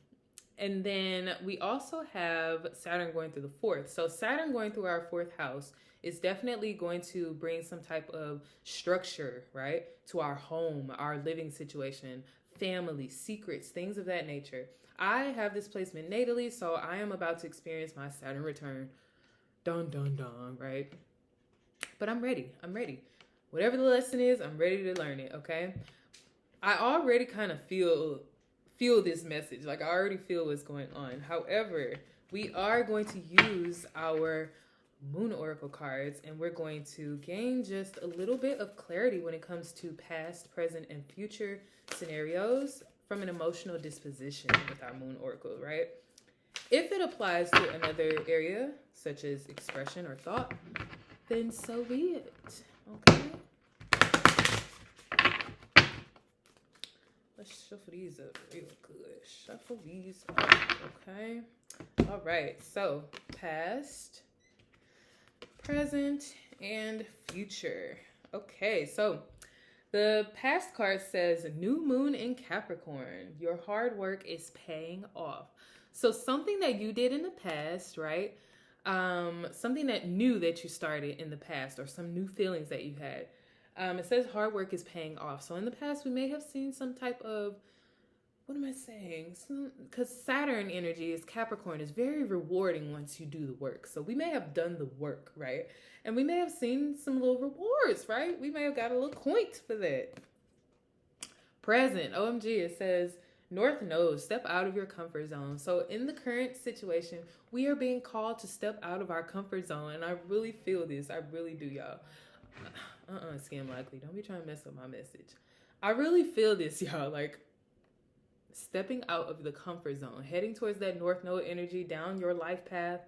Speaker 1: then we also have Saturn going through the 4th. So Saturn going through our 4th house is definitely going to bring some type of structure, right, to our home, our living situation, family, secrets, things of that nature. I have this placement natally, so I am about to experience my Saturn return. Dun, dun, dun, right? But I'm ready. Whatever the lesson is, I'm ready to learn it, okay? I already kind of feel this message. Like, I already feel what's going on. However, we are going to use our Moon Oracle cards, and we're going to gain just a little bit of clarity when it comes to past, present, and future scenarios from an emotional disposition with our Moon Oracle, right? If it applies to another area, such as expression or thought, then so be it, okay? Let's shuffle these up real good. Shuffle these up, okay? All right, so past, present, and future. Okay, so the past card says new moon in Capricorn. Your hard work is paying off. So something that you did in the past, right? Something that new that you started in the past, or some new feelings that you had. It says hard work is paying off. So in the past, we may have seen some type of, what am I saying? Because Saturn energy is Capricorn is very rewarding once you do the work. So we may have done the work, right? And we may have seen some little rewards, right? We may have got a little point for that. Present, OMG, it says North Node, step out of your comfort zone. So in the current situation, we are being called to step out of our comfort zone. And I really feel this. I really do, y'all. Scam likely. Don't be trying to mess up my message. I really feel this, y'all. Like, stepping out of the comfort zone, heading towards that North Node energy down your life path,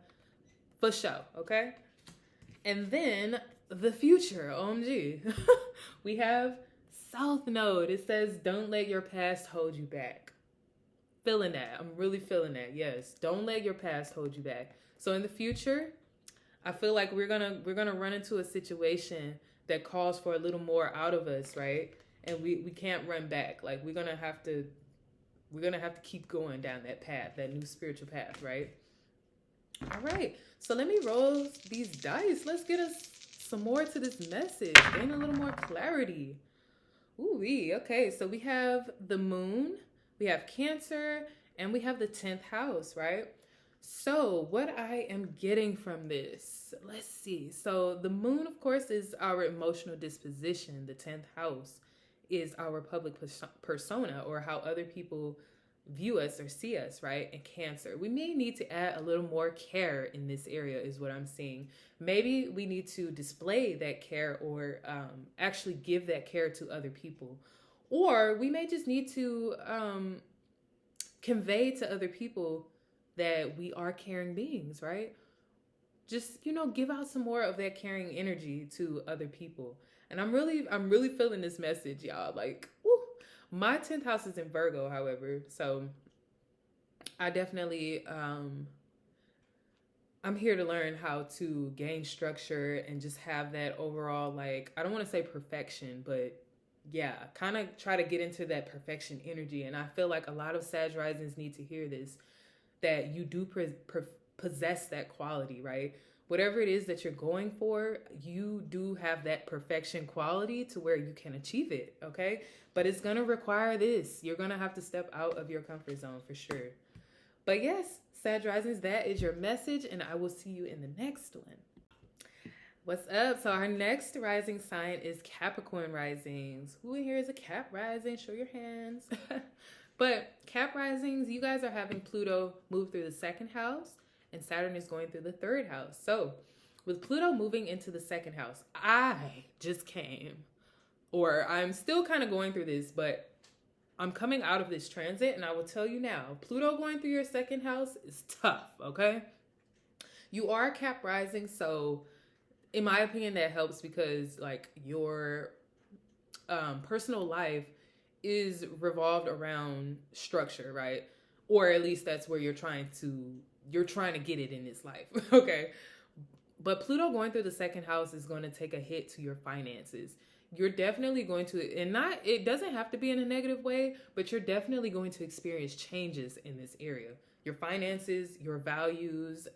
Speaker 1: for sure, okay? And then the future, OMG. We have South Node. It says, don't let your past hold you back. feeling that. I'm really feeling that. Yes. Don't let your past hold you back. So in the future, I feel like we're gonna run into a situation that calls for a little more out of us, right? And we can't run back. Like we're gonna have to keep going down that path, that new spiritual path, right? All right. So let me roll these dice. Let's get us some more to this message. Gain a little more clarity. Ooh-wee. Okay, so we have the moon, we have Cancer, and we have the 10th house, right? So what I am getting from this, let's see. So the moon, of course, is our emotional disposition. The 10th house is our public persona, or how other people view us or see us, right? And Cancer, we may need to add a little more care in this area is what I'm seeing. Maybe we need to display that care, or actually give that care to other people. Or we may just need to convey to other people that we are caring beings, right? Just, give out some more of that caring energy to other people. And I'm really feeling this message, y'all. Like, woo. My 10th house is in Virgo, however. So I definitely, I'm here to learn how to gain structure and just have that overall, like, I don't want to say perfection, but yeah, kind of try to get into that perfection energy. And I feel like a lot of Sag risings need to hear this, that you do possess that quality, right? Whatever it is that you're going for, you do have that perfection quality to where you can achieve it, okay? But it's going to require this. You're going to have to step out of your comfort zone for sure. But yes, Sag risings, that is your message, and I will see you in the next one. What's up? So our next rising sign is Capricorn risings. Who in here is a Cap rising? Show your hands. But Cap risings, you guys are having Pluto move through the 2nd house, and Saturn is going through the 3rd house. So with Pluto moving into the 2nd house, I just came, or I'm still kind of going through this, but I'm coming out of this transit, and I will tell you now, Pluto going through your 2nd house is tough, okay? You are a Cap rising, so in my opinion, that helps because like your personal life is revolved around structure, right? Or at least that's where you're trying to get it in this life. Okay. But Pluto going through the 2nd house is going to take a hit to your finances. You're definitely going to, and it doesn't have to be in a negative way, but you're definitely going to experience changes in this area. Your finances, your values,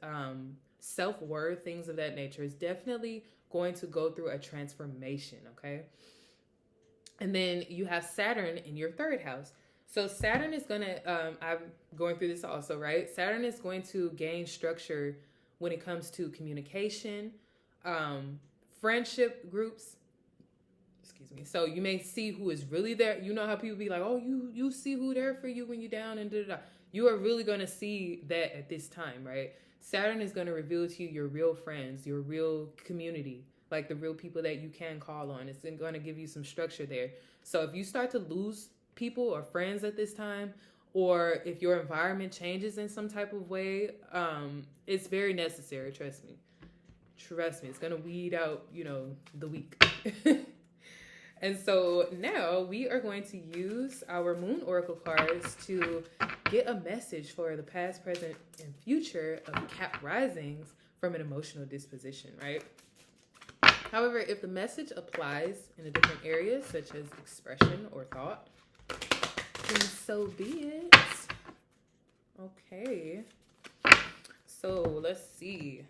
Speaker 1: self-worth, things of that nature is definitely going to go through a transformation, okay? And then you have Saturn in your 3rd house. So Saturn is going to, I'm going through this also, right? Saturn is going to gain structure when it comes to communication, friendship groups. Excuse me. So you may see who is really there. You know how people be like, oh, you see who there for you when you're down and da-da-da. You are really going to see that at this time, right? Saturn is going to reveal to you your real friends, your real community, like the real people that you can call on. It's going to give you some structure there. So if you start to lose people or friends at this time, or if your environment changes in some type of way, it's very necessary. Trust me. It's going to weed out, the weak. And so now we are going to use our Moon Oracle cards to get a message for the past, present, and future of Cap risings from an emotional disposition, right? However, if the message applies in a different area, such as expression or thought, then so be it. Okay. So let's see.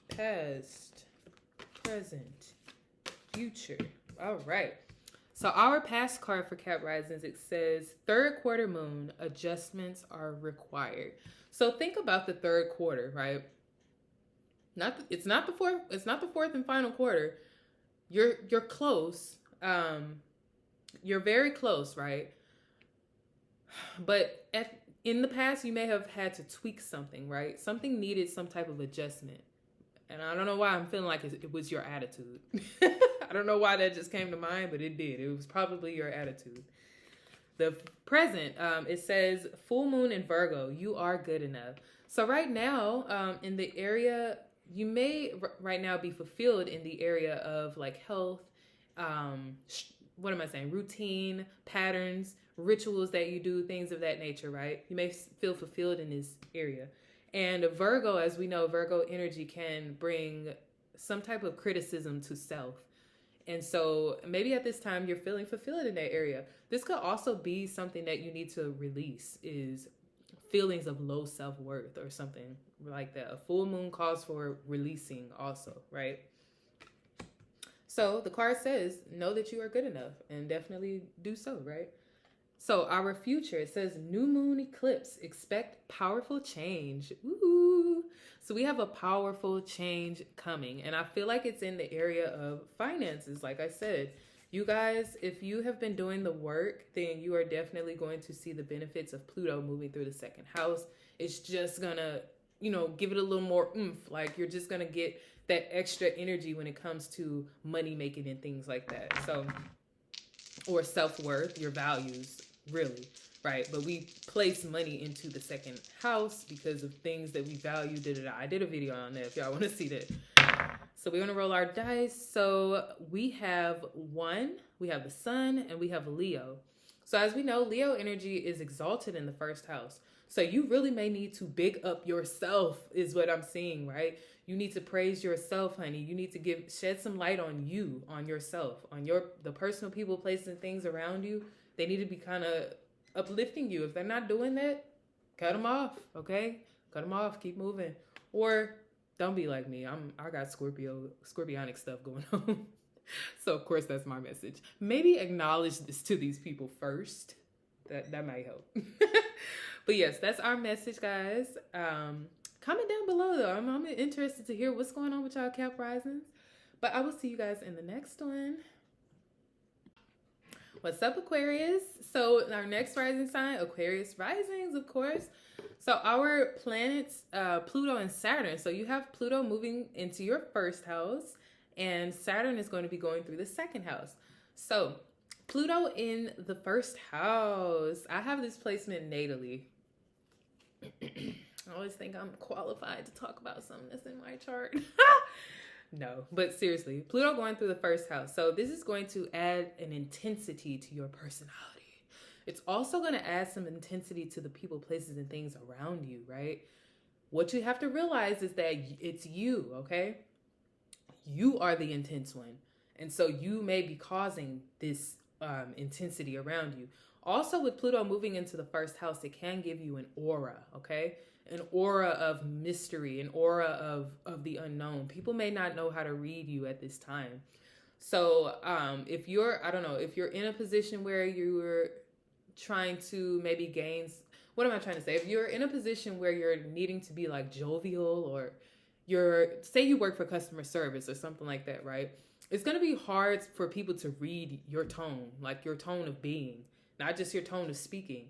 Speaker 1: Past, present, future. All right. So our past card for Cap risings, it says 3rd quarter moon, adjustments are required. So think about the 3rd quarter, right? It's not the 4th and final quarter. You're close. You're very close, right? But in the past, you may have had to tweak something, right? Something needed some type of adjustment. And I don't know why I'm feeling like it was your attitude. I don't know why that just came to mind, but it did. It was probably your attitude. The present, it says full moon in Virgo, you are good enough. So right now, in the area, you may right now be fulfilled in the area of like health, routine, patterns, rituals that you do, things of that nature, right? You may feel fulfilled in this area. And Virgo, as we know, Virgo energy can bring some type of criticism to self. And so maybe at this time you're feeling fulfilled in that area. This could also be something that you need to release, is feelings of low self-worth or something like that. A full moon calls for releasing also, right? So the card says, know that you are good enough, and definitely do so, right? So our future, it says new moon eclipse, expect powerful change. Ooh. So we have a powerful change coming, and I feel like it's in the area of finances. Like I said, you guys, if you have been doing the work, then you are definitely going to see the benefits of Pluto moving through the second house. It's just gonna, give it a little more oomph. Like you're just gonna get that extra energy when it comes to money making and things like that. So, or self-worth, your values, really, right? But we place money into the second house because of things that we value. I did a video on that if y'all want to see that. So we're going to roll our dice. So we have the sun, and we have Leo. So as we know, Leo energy is exalted in the first house. So you really may need to big up yourself is what I'm seeing, right? You need to praise yourself, honey. You need to shed some light on you, on yourself, on the personal people, places, and things around you. They need to be kind of uplifting you. If they're not doing that, cut them off, okay? Cut them off. Keep moving. Or don't be like me. I got scorpionic stuff going on. So, of course, that's my message. Maybe acknowledge this to these people first. That might help. But yes, that's our message, guys. Comment down below, though. I'm interested to hear what's going on with y'all Cap risings. But I will see you guys in the next one. What's up, Aquarius? So our next rising sign, Aquarius risings, of course. So our planets, Pluto and Saturn. So you have Pluto moving into your first house, and Saturn is going to be going through the second house. So Pluto in the first house. I have this placement natally. I always think I'm qualified to talk about something that's in my chart. No, but seriously, Pluto going through the first house. So this is going to add an intensity to your personality. It's also going to add some intensity to the people, places, and things around you, right? What you have to realize is that it's you, okay? You are the intense one. And so you may be causing this intensity around you. Also, with Pluto moving into the first house, it can give you an aura, okay? An aura of mystery, an aura of the unknown. People may not know how to read you at this time. So if you're in a position where you're trying to maybe gain, what am I trying to say? If you're in a position where you're needing to be like jovial, or say you work for customer service or something like that, right? It's going to be hard for people to read your tone, like your tone of being, not just your tone of speaking.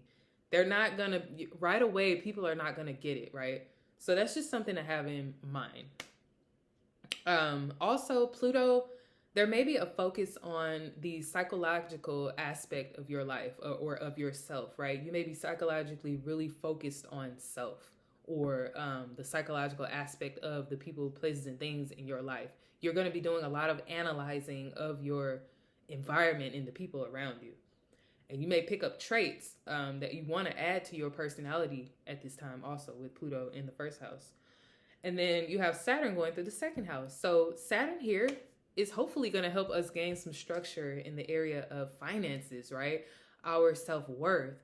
Speaker 1: They're not going to, right away, people are not going to get it, right? So that's just something to have in mind. Also, Pluto, there may be a focus on the psychological aspect of your life or of yourself, right? You may be psychologically really focused on self, or the psychological aspect of the people, places, and things in your life. You're going to be doing a lot of analyzing of your environment and the people around you. And you may pick up traits that you want to add to your personality at this time also, with Pluto in the first house. And then you have Saturn going through the second house. So Saturn here is hopefully going to help us gain some structure in the area of finances, right? Our self-worth,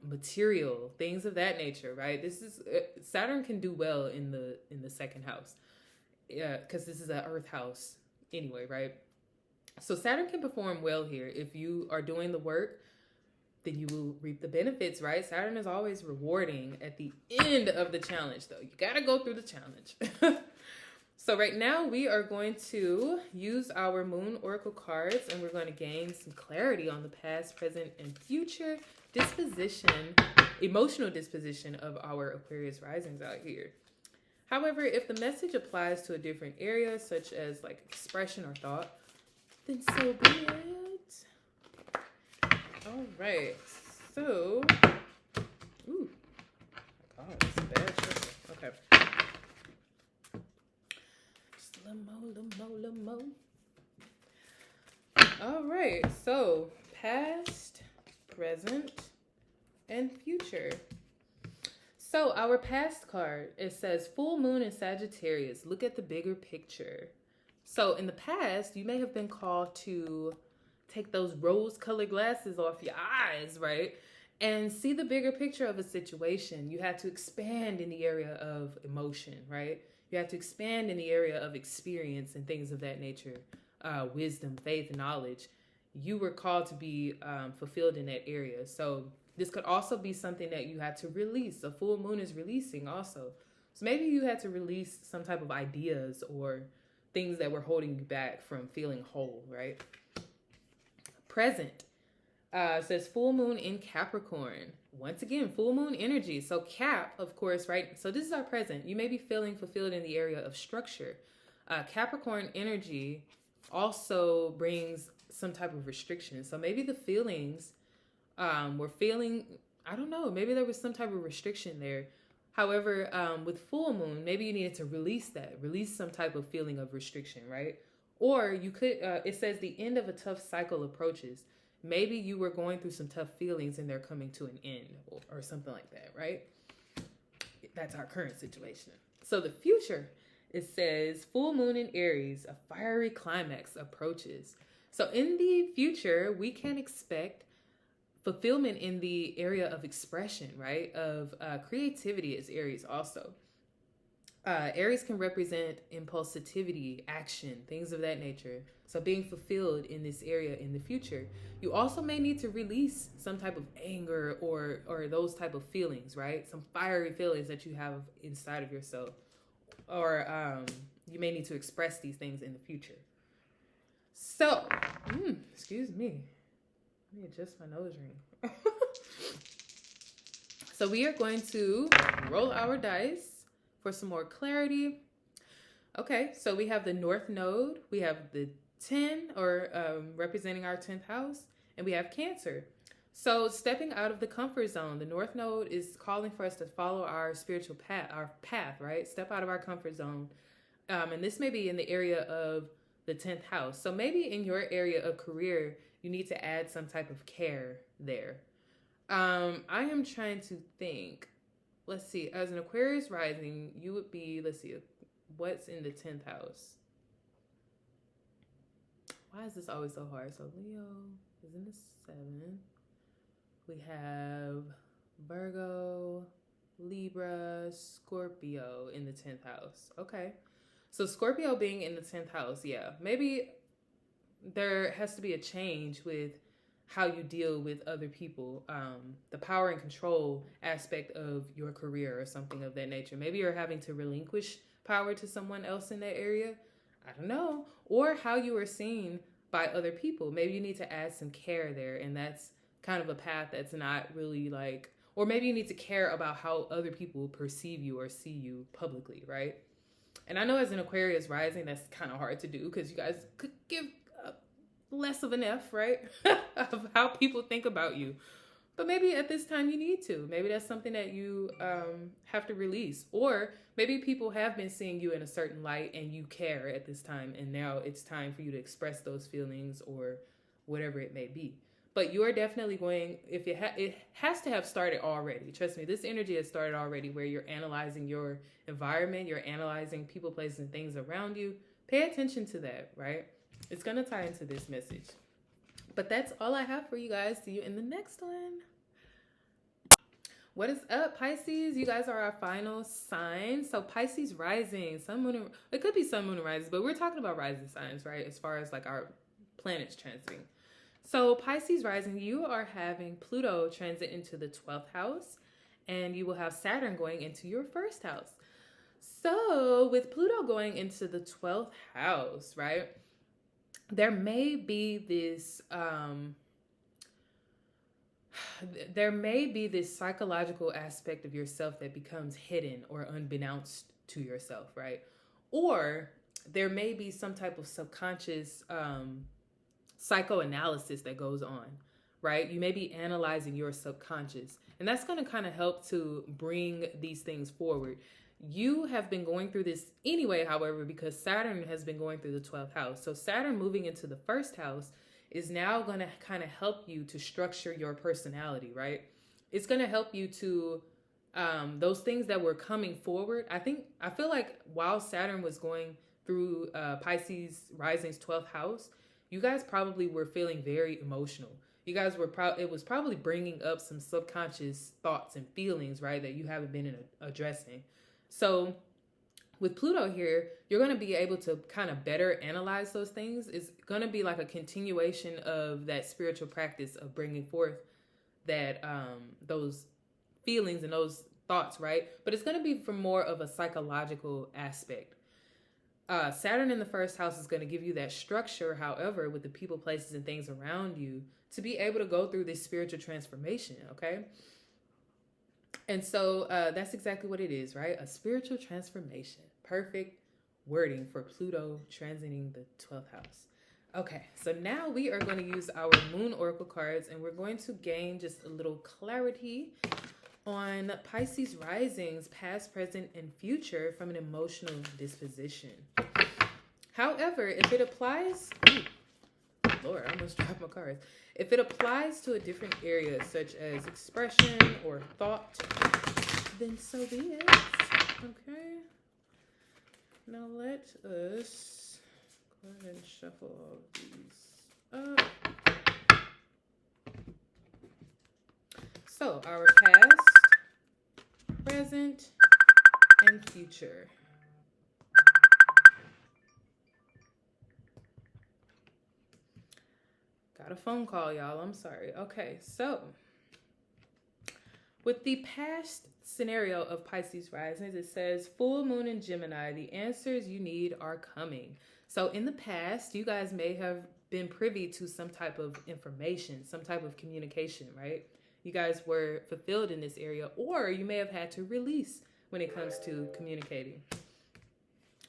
Speaker 1: material, things of that nature, right? This is Saturn can do well in the second house. Yeah, because this is an earth house anyway, right? So Saturn can perform well here. If you are doing the work, then you will reap the benefits, right? Saturn is always rewarding at the end of the challenge, though. You got to go through the challenge. So right now we are going to use our Moon Oracle cards, and we're going to gain some clarity on the past, present, and future emotional disposition of our Aquarius risings out here. However, if the message applies to a different area, such as like expression or thought, then so be it. All right. So, ooh, oh, that's a bad sugar. Okay. Just a little more. All right. So, past, present, and future. So our past card, it says full moon in Sagittarius. Look at the bigger picture. So in the past, you may have been called to take those rose-colored glasses off your eyes, right? And see the bigger picture of a situation. You had to expand in the area of emotion, right? You have to expand in the area of experience and things of that nature. Wisdom, faith, knowledge. You were called to be fulfilled in that area. So this could also be something that you had to release. A full moon is releasing also. So maybe you had to release some type of ideas or things that were holding you back from feeling whole, right? Present says full moon in Capricorn. Once again, full moon energy. So Cap, of course, right? So this is our present. You may be feeling fulfilled in the area of structure. Capricorn energy also brings some type of restriction. So maybe the feelings were feeling, I don't know, maybe there was some type of restriction there. However, with full moon, maybe you needed to release that, release some type of feeling of restriction, right? Or you could, it says the end of a tough cycle approaches. Maybe you were going through some tough feelings and they're coming to an end or something like that, right? That's our current situation. So the future, it says full moon in Aries, a fiery climax approaches. So in the future, we can expect fulfillment in the area of expression, right? Of creativity is Aries also. Aries can represent impulsivity, action, things of that nature. So being fulfilled in this area in the future. You also may need to release some type of anger or those type of feelings, right? Some fiery feelings that you have inside of yourself. Or you may need to express these things in the future. So, excuse me. Let me adjust my nose ring. So we are going to roll our dice for some more clarity. Okay, so we have the North Node. We have the 10, or representing our 10th house. And we have Cancer. So stepping out of the comfort zone, the North Node is calling for us to follow our spiritual path, right? Step out of our comfort zone. And this may be in the area of the 10th house. So maybe in your area of career, you need to add some type of care there. I am trying to think. Let's see. As an Aquarius rising, you would be, let's see, what's in the 10th house? Why is this always so hard? So Leo is in the 7th. We have Virgo, Libra, Scorpio in the 10th house. Okay. So Scorpio being in the 10th house, yeah. Maybe there has to be a change with how you deal with other people. The power and control aspect of your career or something of that nature. Maybe you're having to relinquish power to someone else in that area. I don't know. Or how you are seen by other people. Maybe you need to add some care there, and that's kind of a path that's not really like, or maybe you need to care about how other people perceive you or see you publicly, right? And I know as an Aquarius rising, that's kind of hard to do because you guys could give less of an F, right? Of how people think about you. But maybe at this time you need to. Maybe that's something that you have to release. Or maybe people have been seeing you in a certain light and you care at this time. And now it's time for you to express those feelings or whatever it may be. But you are definitely going, if it has to have started already. Trust me, this energy has started already where you're analyzing your environment. You're analyzing people, places, and things around you. Pay attention to that, right? It's going to tie into this message. But that's all I have for you guys. See you in the next one. What is up, Pisces? You guys are our final sign. So Pisces rising, sun, moon, it could be sun, moon, and rises, but we're talking about rising signs, right? As far as like our planets transiting. So Pisces rising, you are having Pluto transit into the 12th house, and you will have Saturn going into your first house. So with Pluto going into the 12th house, right? There may be this psychological aspect of yourself that becomes hidden or unbeknownst to yourself, right? Or there may be some type of subconscious psychoanalysis that goes on, right? You may be analyzing your subconscious, and that's going to kind of help to bring these things forward. You have been going through this anyway, however, because Saturn has been going through the 12th house. So Saturn moving into the first house is now going to kind of help you to structure your personality, right? It's going to help you to those things that were coming forward. I feel like while Saturn was going through Pisces rising's 12th house, you guys probably were feeling very emotional. You guys were it was probably bringing up some subconscious thoughts and feelings, right, that you haven't been addressing. So with Pluto here, you're going to be able to kind of better analyze those things. It's going to be like a continuation of that spiritual practice of bringing forth that those feelings and those thoughts, right? But it's going to be from more of a psychological aspect. Saturn in the first house is going to give you that structure, however, with the people, places, and things around you to be able to go through this spiritual transformation, okay? And so that's exactly what it is, right? A spiritual transformation. Perfect wording for Pluto transiting the 12th house. Okay, so now we are going to use our Moon Oracle cards, and we're going to gain just a little clarity on Pisces risings, past, present, and future from an emotional disposition. However, if it applies... Lord, I almost dropped my cards. If it applies to a different area, such as expression or thought, then so be it. Okay. Now let us go ahead and shuffle all of these up. So, our past, present, and future. Got a phone call, y'all. I'm sorry. Okay, so with the past scenario of Pisces risings, it says full moon in Gemini. The answers you need are coming. So in the past, you guys may have been privy to some type of information, some type of communication, right? You guys were fulfilled in this area, or you may have had to release when it comes to communicating.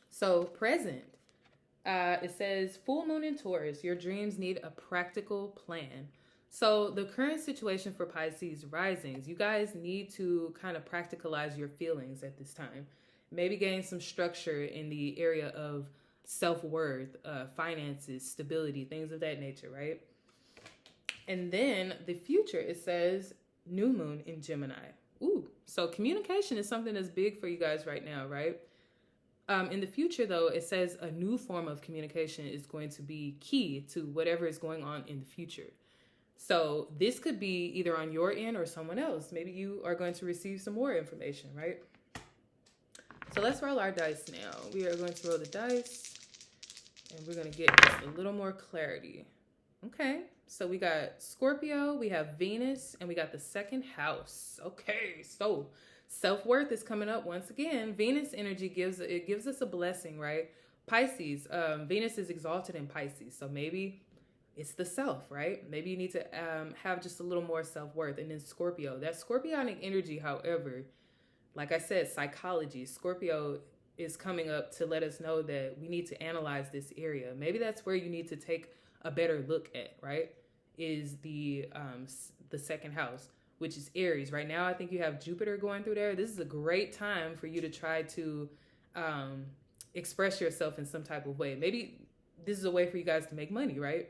Speaker 1: So present. It says, full moon in Taurus, your dreams need a practical plan. So the current situation for Pisces risings, you guys need to kind of practicalize your feelings at this time. Maybe gain some structure in the area of self-worth, finances, stability, things of that nature, right? And then the future, it says new moon in Gemini. Ooh, so communication is something that's big for you guys right now, right? In the future, though, it says a new form of communication is going to be key to whatever is going on in the future. So this could be either on your end or someone else. Maybe you are going to receive some more information, right? So let's roll our dice now. We are going to roll the dice, and we're going to get just a little more clarity. Okay, so we got Scorpio, we have Venus, and we got the second house. Okay, so self-worth is coming up once again. Venus energy gives us a blessing, right? Pisces, Venus is exalted in Pisces, so maybe it's the self, right? Maybe you need to have just a little more self-worth. And then Scorpio, that scorpionic energy, however, like I said, psychology, Scorpio is coming up to let us know that we need to analyze this area. Maybe that's where you need to take a better look at, right? Is the second house, which is Aries. Right now, I think you have Jupiter going through there. This is a great time for you to try to express yourself in some type of way. Maybe this is a way for you guys to make money, right?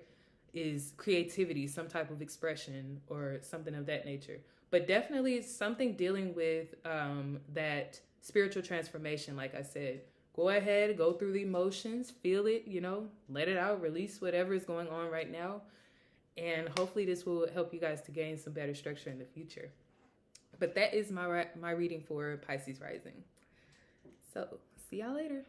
Speaker 1: Is creativity, some type of expression or something of that nature. But definitely something dealing with that spiritual transformation, like I said. Go ahead, go through the emotions, feel it, let it out, release whatever is going on right now. And hopefully this will help you guys to gain some better structure in the future. But that is my reading for Pisces rising. So see y'all later.